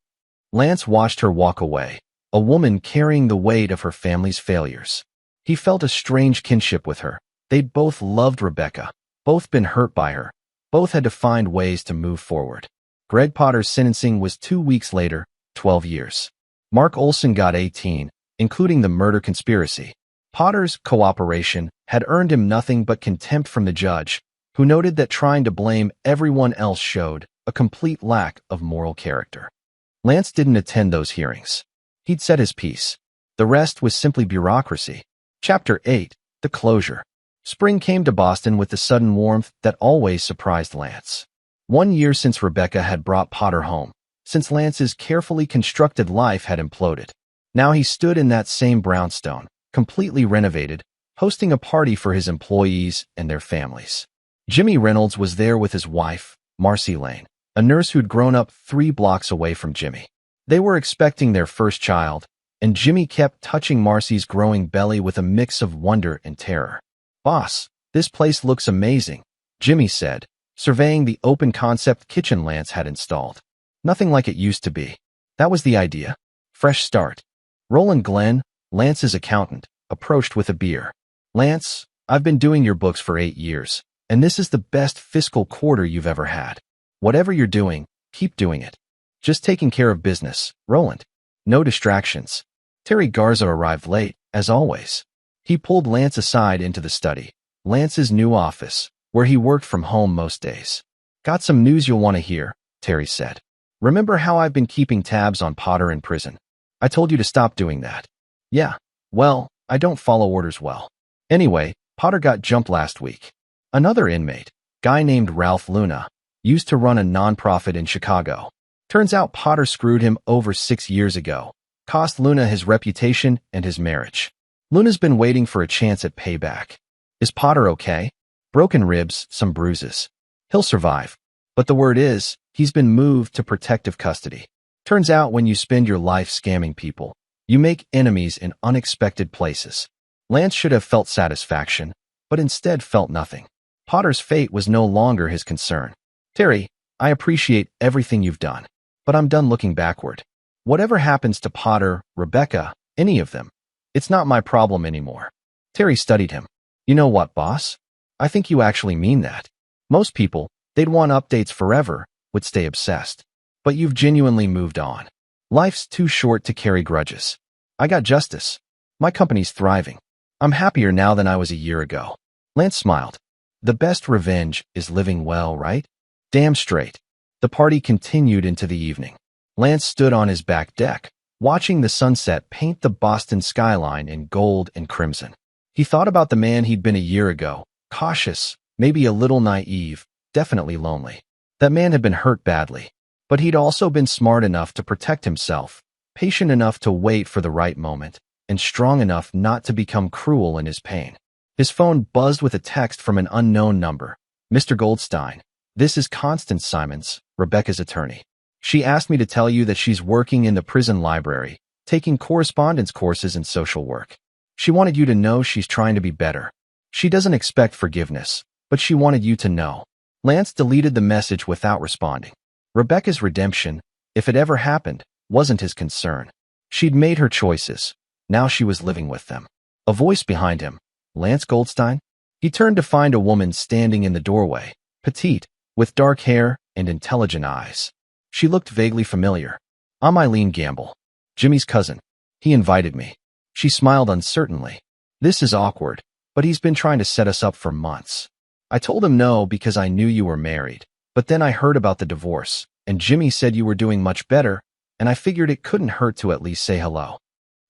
Lance watched her walk away, a woman carrying the weight of her family's failures. He felt a strange kinship with her. They'd both loved Rebecca, both been hurt by her, both had to find ways to move forward. Greg Potter's sentencing was 2 weeks later, 12 years. Mark Olson got 18, including the murder conspiracy. Potter's cooperation had earned him nothing but contempt from the judge, who noted that trying to blame everyone else showed a complete lack of moral character. Lance didn't attend those hearings. He'd said his piece. The rest was simply bureaucracy. Chapter 8. The Closure. Spring came to Boston with the sudden warmth that always surprised Lance. 1 year since Rebecca had brought Potter home, since Lance's carefully constructed life had imploded. Now he stood in that same brownstone, completely renovated, hosting a party for his employees and their families. Jimmy Reynolds was there with his wife, Marcy Lane, a nurse who'd grown up 3 blocks away from Jimmy. They were expecting their first child, and Jimmy kept touching Marcy's growing belly with a mix of wonder and terror. "Boss, this place looks amazing," Jimmy said, surveying the open-concept kitchen Lance had installed. "Nothing like it used to be." That was the idea. Fresh start. Roland Glenn, Lance's accountant, approached with a beer. "Lance, I've been doing your books for 8 years, and this is the best fiscal quarter you've ever had. Whatever you're doing, keep doing it. Just taking care of business, Roland. No distractions." Terry Garza arrived late, as always. He pulled Lance aside into the study, Lance's new office, where he worked from home most days. "Got some news you'll want to hear," Terry said. "Remember how I've been keeping tabs on Potter in prison? I told you to stop doing that." "Yeah, well, I don't follow orders well. Anyway, Potter got jumped last week. Another inmate, guy named Ralph Luna, used to run a nonprofit in Chicago. Turns out Potter screwed him over 6 years ago, cost Luna his reputation and his marriage. Luna's been waiting for a chance at payback. Is Potter okay? Broken ribs, some bruises. He'll survive. But the word is, he's been moved to protective custody. Turns out when you spend your life scamming people, you make enemies in unexpected places. Lance should have felt satisfaction, but instead felt nothing. Potter's fate was no longer his concern. Terry, I appreciate everything you've done, but I'm done looking backward. Whatever happens to Potter, Rebecca, any of them, it's not my problem anymore. Terry studied him. You know what, boss? I think you actually mean that. Most people, they'd want updates forever, would stay obsessed. But you've genuinely moved on. Life's too short to carry grudges. I got justice. My company's thriving. I'm happier now than I was a year ago. Lance smiled. The best revenge is living well, right? Damn straight. The party continued into the evening. Lance stood on his back deck, watching the sunset paint the Boston skyline in gold and crimson. He thought about the man he'd been a year ago, cautious, maybe a little naive, definitely lonely. That man had been hurt badly, but he'd also been smart enough to protect himself, patient enough to wait for the right moment, and strong enough not to become cruel in his pain. His phone buzzed with a text from an unknown number. Mr. Goldstein, this is Constance Simons, Rebecca's attorney. She asked me to tell you that she's working in the prison library, taking correspondence courses in social work. She wanted you to know she's trying to be better. She doesn't expect forgiveness, but she wanted you to know. Lance deleted the message without responding. Rebecca's redemption, if it ever happened, wasn't his concern. She'd made her choices. Now she was living with them. A voice behind him. Lance Goldstein? He turned to find a woman standing in the doorway, petite, with dark hair and intelligent eyes. She looked vaguely familiar. I'm Eileen Gamble, Jimmy's cousin. He invited me. She smiled uncertainly. This is awkward, but he's been trying to set us up for months. I told him no because I knew you were married, but then I heard about the divorce, and Jimmy said you were doing much better, and I figured it couldn't hurt to at least say hello.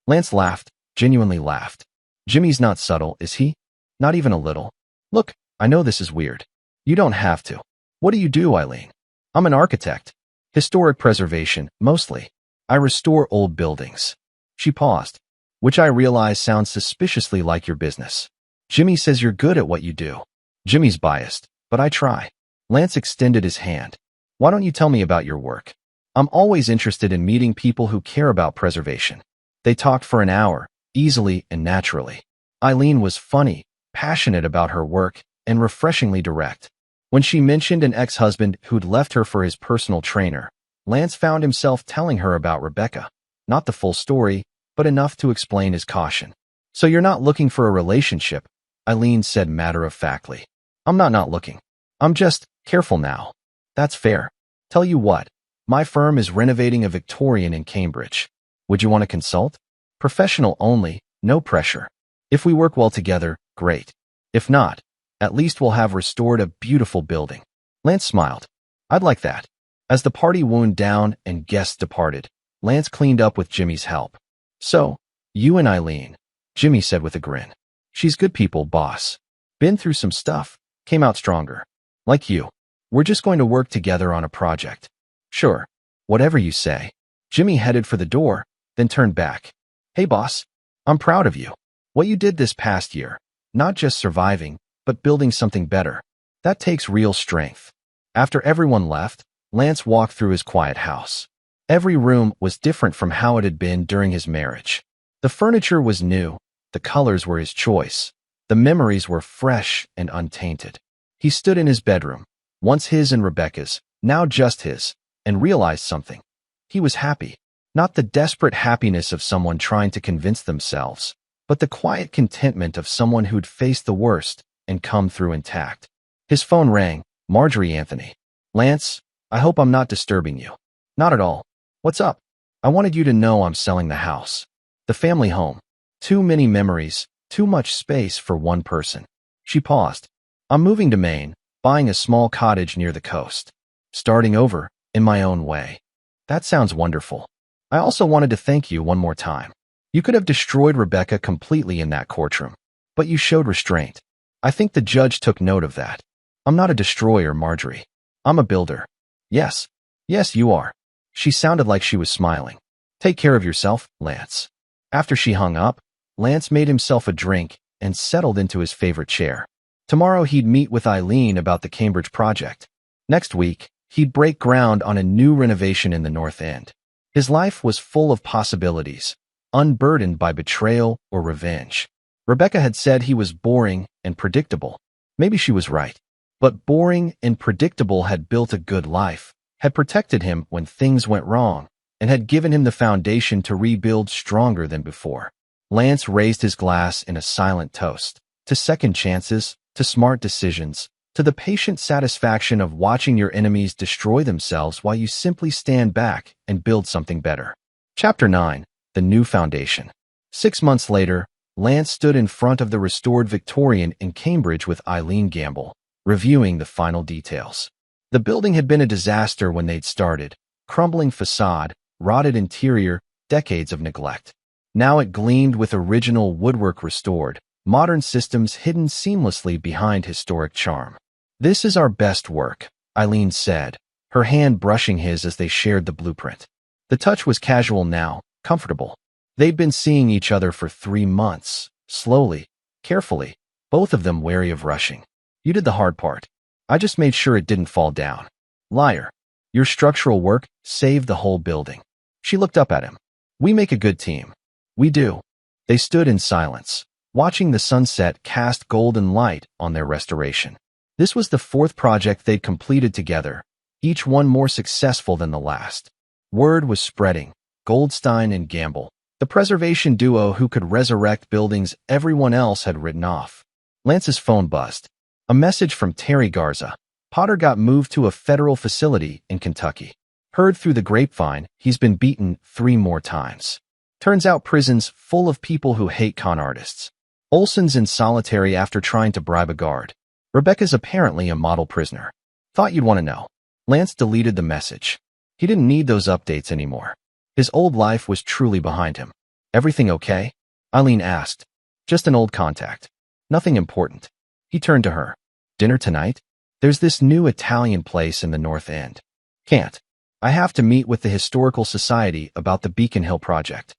Lance laughed, genuinely laughed. Jimmy's not subtle, is he? Not even a little. Look, I know this is weird. You don't have to. What do you do, Eileen? I'm an architect. Historic preservation, mostly. I restore old buildings. She paused, which I realize sounds suspiciously like your business. Jimmy says you're good at what you do. Jimmy's biased, but I try. Lance extended his hand. Why don't you tell me about your work? I'm always interested in meeting people who care about preservation. They talked for an hour, easily and naturally. Eileen was funny, passionate about her work, and refreshingly direct. When she mentioned an ex-husband who'd left her for his personal trainer, Lance found himself telling her about Rebecca. Not the full story, but enough to explain his caution. So you're not looking for a relationship, Eileen said matter-of-factly. I'm not looking. I'm just careful now. That's fair. Tell you what, my firm is renovating a Victorian in Cambridge. Would you want to consult? Professional only, no pressure. If we work well together, great. If not, at least we'll have restored a beautiful building. Lance smiled. I'd like that. As the party wound down and guests departed, Lance cleaned up with Jimmy's help. So, you and Eileen, Jimmy said with a grin. She's good people, boss. Been through some stuff, came out stronger. Like you. We're just going to work together on a project. Sure. Whatever you say. Jimmy headed for the door, then turned back. Hey, boss. I'm proud of you. What you did this past year. Not just surviving, but building something better. That takes real strength. After everyone left, Lance walked through his quiet house. Every room was different from how it had been during his marriage. The furniture was new, the colors were his choice, the memories were fresh and untainted. He stood in his bedroom, once his and Rebecca's, now just his, and realized something. He was happy, not the desperate happiness of someone trying to convince themselves, but the quiet contentment of someone who'd faced the worst and come through intact. His phone rang. Marjorie Anthony. Lance, I hope I'm not disturbing you. Not at all. What's up? I wanted you to know I'm selling the house. The family home. Too many memories, too much space for one person. She paused. I'm moving to Maine, buying a small cottage near the coast. Starting over, in my own way. That sounds wonderful. I also wanted to thank you one more time. You could have destroyed Rebecca completely in that courtroom, but you showed restraint. I think the judge took note of that. I'm not a destroyer, Marjorie. I'm a builder. Yes, you are. She sounded like she was smiling. Take care of yourself, Lance. After she hung up, Lance made himself a drink and settled into his favorite chair. Tomorrow he'd meet with Eileen about the Cambridge project. Next week, he'd break ground on a new renovation in the North End. His life was full of possibilities, unburdened by betrayal or revenge. Rebecca had said he was boring and predictable. Maybe she was right. But boring and predictable had built a good life, had protected him when things went wrong, and had given him the foundation to rebuild stronger than before. Lance raised his glass in a silent toast, to second chances, to smart decisions, to the patient satisfaction of watching your enemies destroy themselves while you simply stand back and build something better. Chapter 9. The New Foundation. 6 months later, Lance stood in front of the restored Victorian in Cambridge with Eileen Gamble, reviewing the final details. The building had been a disaster when they'd started. Crumbling facade, rotted interior, decades of neglect. Now it gleamed with original woodwork restored, modern systems hidden seamlessly behind historic charm. This is our best work, Eileen said, her hand brushing his as they shared the blueprint. The touch was casual now, comfortable. They'd been seeing each other for 3 months, slowly, carefully, both of them wary of rushing. You did the hard part. I just made sure it didn't fall down. Liar. Your structural work saved the whole building. She looked up at him. We make a good team. We do. They stood in silence, watching the sunset cast golden light on their restoration. This was the 4th project they'd completed together, each one more successful than the last. Word was spreading. Goldstein and Gamble, the preservation duo who could resurrect buildings everyone else had written off. Lance's phone buzzed. A message from Terry Garza. Potter got moved to a federal facility in Kentucky. Heard through the grapevine, he's been beaten 3 more times. Turns out prison's full of people who hate con artists. Olson's in solitary after trying to bribe a guard. Rebecca's apparently a model prisoner. Thought you'd want to know. Lance deleted the message. He didn't need those updates anymore. His old life was truly behind him. Everything okay? Eileen asked. Just an old contact. Nothing important. He turned to her. Dinner tonight? There's this new Italian place in the North End. Can't. I have to meet with the Historical Society about the Beacon Hill project.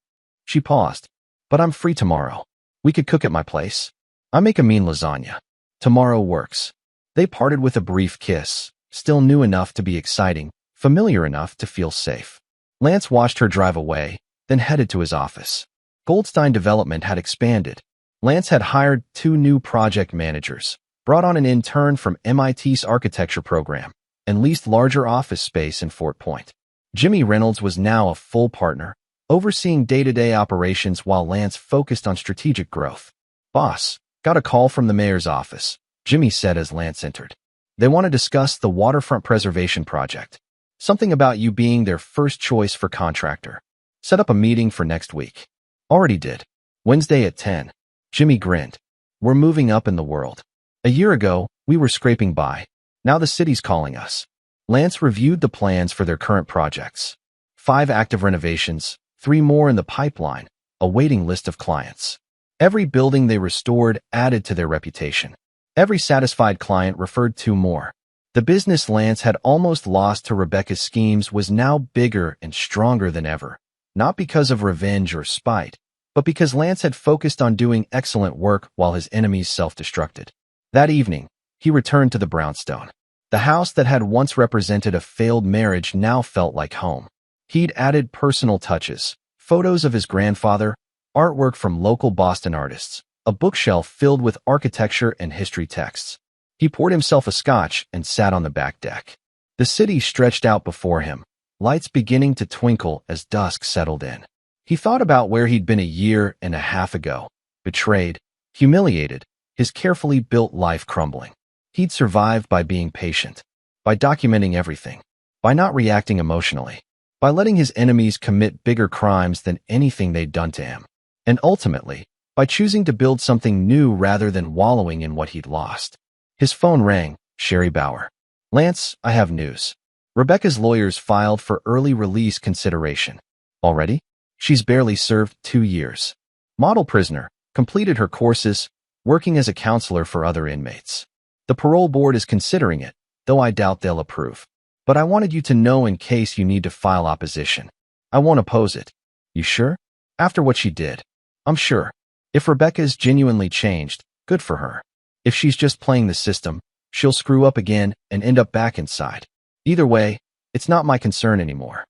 She paused. But I'm free tomorrow. We could cook at my place. I make a mean lasagna. Tomorrow works. They parted with a brief kiss, still new enough to be exciting, familiar enough to feel safe. Lance watched her drive away, then headed to his office. Goldstein Development had expanded. Lance had hired 2 new project managers, brought on an intern from MIT's architecture program, and leased larger office space in Fort Point. Jimmy Reynolds was now a full partner, overseeing day-to-day operations while Lance focused on strategic growth. Boss, got a call from the mayor's office, Jimmy said as Lance entered. They want to discuss the waterfront preservation project. Something about you being their first choice for contractor. Set up a meeting for next week. Already did. Wednesday at 10. Jimmy grinned. We're moving up in the world. A year ago, we were scraping by. Now the city's calling us. Lance reviewed the plans for their current projects. 5 active renovations, 3 more in the pipeline, a waiting list of clients. Every building they restored added to their reputation. Every satisfied client referred 2 more. The business Lance had almost lost to Rebecca's schemes was now bigger and stronger than ever, not because of revenge or spite, but because Lance had focused on doing excellent work while his enemies self-destructed. That evening, he returned to the brownstone. The house that had once represented a failed marriage now felt like home. He'd added personal touches, photos of his grandfather, artwork from local Boston artists, a bookshelf filled with architecture and history texts. He poured himself a scotch and sat on the back deck. The city stretched out before him, lights beginning to twinkle as dusk settled in. He thought about where he'd been a year and a half ago, betrayed, humiliated, his carefully built life crumbling. He'd survived by being patient, by documenting everything, by not reacting emotionally, by letting his enemies commit bigger crimes than anything they'd done to him, and ultimately, by choosing to build something new rather than wallowing in what he'd lost. His phone rang. Sherry Bauer. Lance, I have news. Rebecca's lawyers filed for early release consideration. Already? She's barely served 2 years. Model prisoner, completed her courses, working as a counselor for other inmates. The parole board is considering it, though I doubt they'll approve. But I wanted you to know in case you need to file opposition. I won't oppose it. You sure? After what she did. I'm sure. If Rebecca's genuinely changed, good for her. If she's just playing the system, she'll screw up again and end up back inside. Either way, it's not my concern anymore.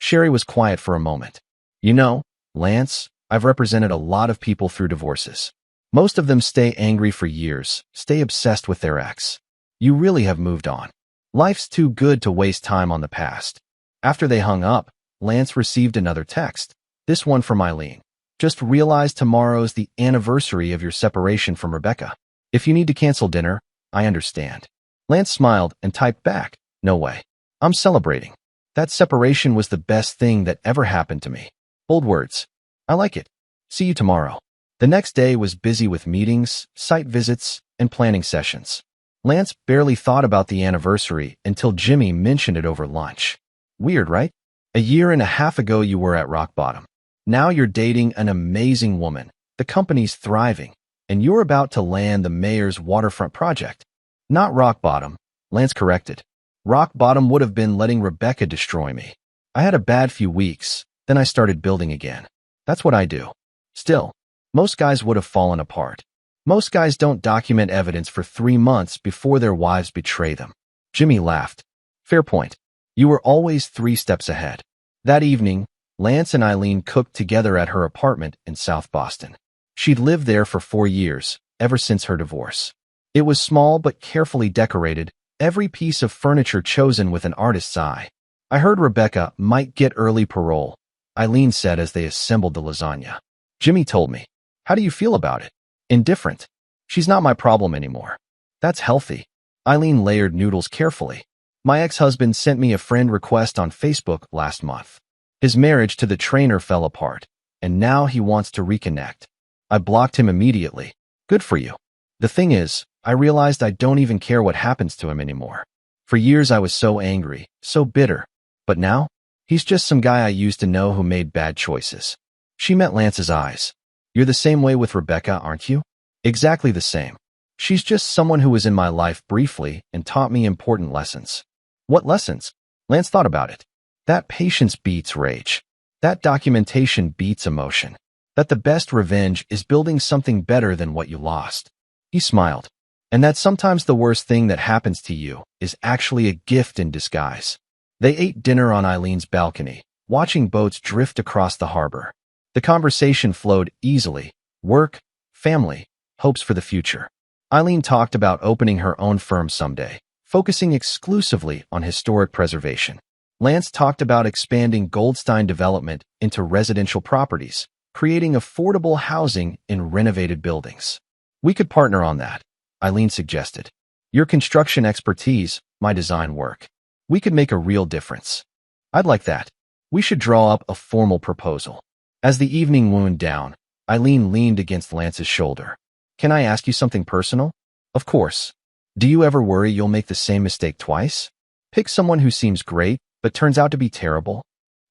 Sherry was quiet for a moment. You know, Lance, I've represented a lot of people through divorces. Most of them stay angry for years, stay obsessed with their ex. You really have moved on. Life's too good to waste time on the past. After they hung up, Lance received another text, this one from Eileen. Just realized tomorrow's the anniversary of your separation from Rebecca. If you need to cancel dinner, I understand. Lance smiled and typed back, no way. I'm celebrating. That separation was the best thing that ever happened to me. Bold words. I like it. See you tomorrow. The next day was busy with meetings, site visits, and planning sessions. Lance barely thought about the anniversary until Jimmy mentioned it over lunch. Weird, right? A year and a half ago you were at rock bottom. Now you're dating an amazing woman, the company's thriving, and you're about to land the mayor's waterfront project. Not rock bottom, Lance corrected. Rock bottom would have been letting Rebecca destroy me. I had a bad few weeks, then I started building again. That's what I do. Still, most guys would have fallen apart. Most guys don't document evidence for 3 months before their wives betray them. Jimmy laughed. Fair point. You were always 3 steps ahead. That evening, Lance and Eileen cooked together at her apartment in South Boston. She'd lived there for 4 years, ever since her divorce. It was small but carefully decorated, every piece of furniture chosen with an artist's eye. I heard Rebecca might get early parole, Eileen said as they assembled the lasagna. Jimmy told me. How do you feel about it? Indifferent. She's not my problem anymore. That's healthy. Eileen layered noodles carefully. My ex-husband sent me a friend request on Facebook last month. His marriage to the trainer fell apart, and now he wants to reconnect. I blocked him immediately. Good for you. The thing is, I realized I don't even care what happens to him anymore. For years I was so angry, so bitter. But now, he's just some guy I used to know who made bad choices. She met Lance's eyes. You're the same way with Rebecca, aren't you? Exactly the same. She's just someone who was in my life briefly and taught me important lessons. What lessons? Lance thought about it. That patience beats rage. That documentation beats emotion. That the best revenge is building something better than what you lost. He smiled. And that sometimes the worst thing that happens to you is actually a gift in disguise. They ate dinner on Eileen's balcony, watching boats drift across the harbor. The conversation flowed easily. Work, family, hopes for the future. Eileen talked about opening her own firm someday, focusing exclusively on historic preservation. Lance talked about expanding Goldstein development into residential properties, creating affordable housing in renovated buildings. We could partner on that, Eileen suggested. Your construction expertise, my design work. We could make a real difference. I'd like that. We should draw up a formal proposal. As the evening wound down, Eileen leaned against Lance's shoulder. Can I ask you something personal? Of course. Do you ever worry you'll make the same mistake twice? Pick someone who seems great, but turns out to be terrible?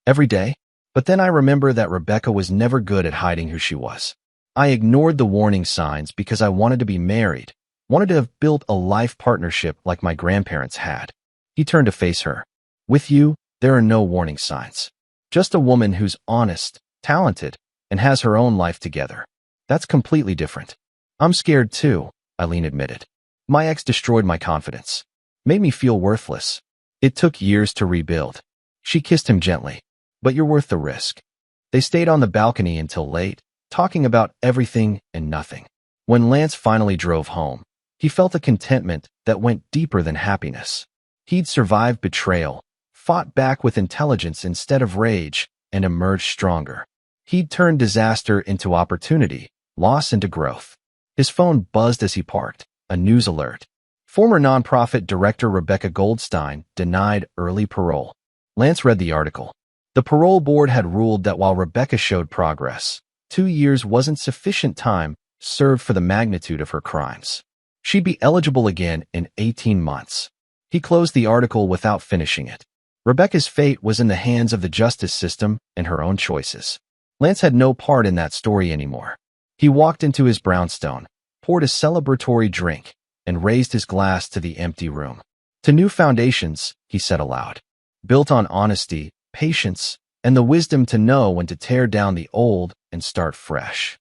Every day? But then I remember that Rebecca was never good at hiding who she was. I ignored the warning signs because I wanted to be married, wanted to have built a life partnership like my grandparents had. He turned to face her. With you, there are no warning signs. Just a woman who's honest, talented, and has her own life together. That's completely different. I'm scared too, Eileen admitted. My ex destroyed my confidence. Made me feel worthless. It took years to rebuild. She kissed him gently. But you're worth the risk. They stayed on the balcony until late, talking about everything and nothing. When Lance finally drove home, he felt a contentment that went deeper than happiness. He'd survived betrayal, fought back with intelligence instead of rage, and emerged stronger. He'd turned disaster into opportunity, loss into growth. His phone buzzed as he parked, a news alert. Former nonprofit director Rebecca Goldstein denied early parole. Lance read the article. The parole board had ruled that while Rebecca showed progress, 2 years wasn't sufficient time served for the magnitude of her crimes. She'd be eligible again in 18 months. He closed the article without finishing it. Rebecca's fate was in the hands of the justice system and her own choices. Lance had no part in that story anymore. He walked into his brownstone, poured a celebratory drink, and raised his glass to the empty room. To new foundations, he said aloud, built on honesty, patience, and the wisdom to know when to tear down the old and start fresh.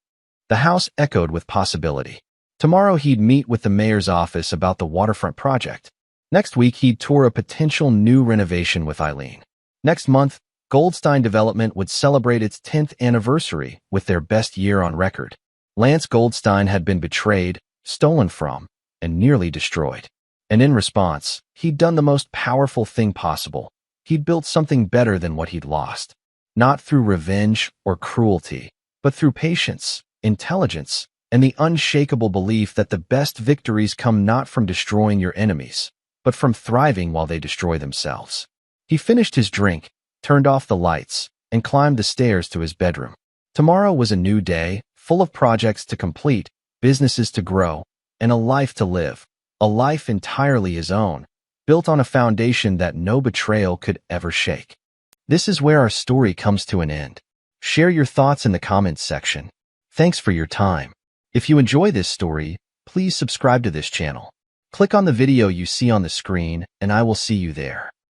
The house echoed with possibility. Tomorrow he'd meet with the mayor's office about the waterfront project. Next week he'd tour a potential new renovation with Eileen. Next month, Goldstein Development would celebrate its 10th anniversary with their best year on record. Lance Goldstein had been betrayed, stolen from, and nearly destroyed. And in response, he'd done the most powerful thing possible. He'd built something better than what he'd lost. Not through revenge or cruelty, but through patience, intelligence, and the unshakable belief that the best victories come not from destroying your enemies, but from thriving while they destroy themselves. He finished his drink, turned off the lights, and climbed the stairs to his bedroom. Tomorrow was a new day, full of projects to complete, businesses to grow, and a life to live, a life entirely his own, built on a foundation that no betrayal could ever shake. This is where our story comes to an end. Share your thoughts in the comments section. Thanks for your time. If you enjoy this story, please subscribe to this channel. Click on the video you see on the screen, and I will see you there.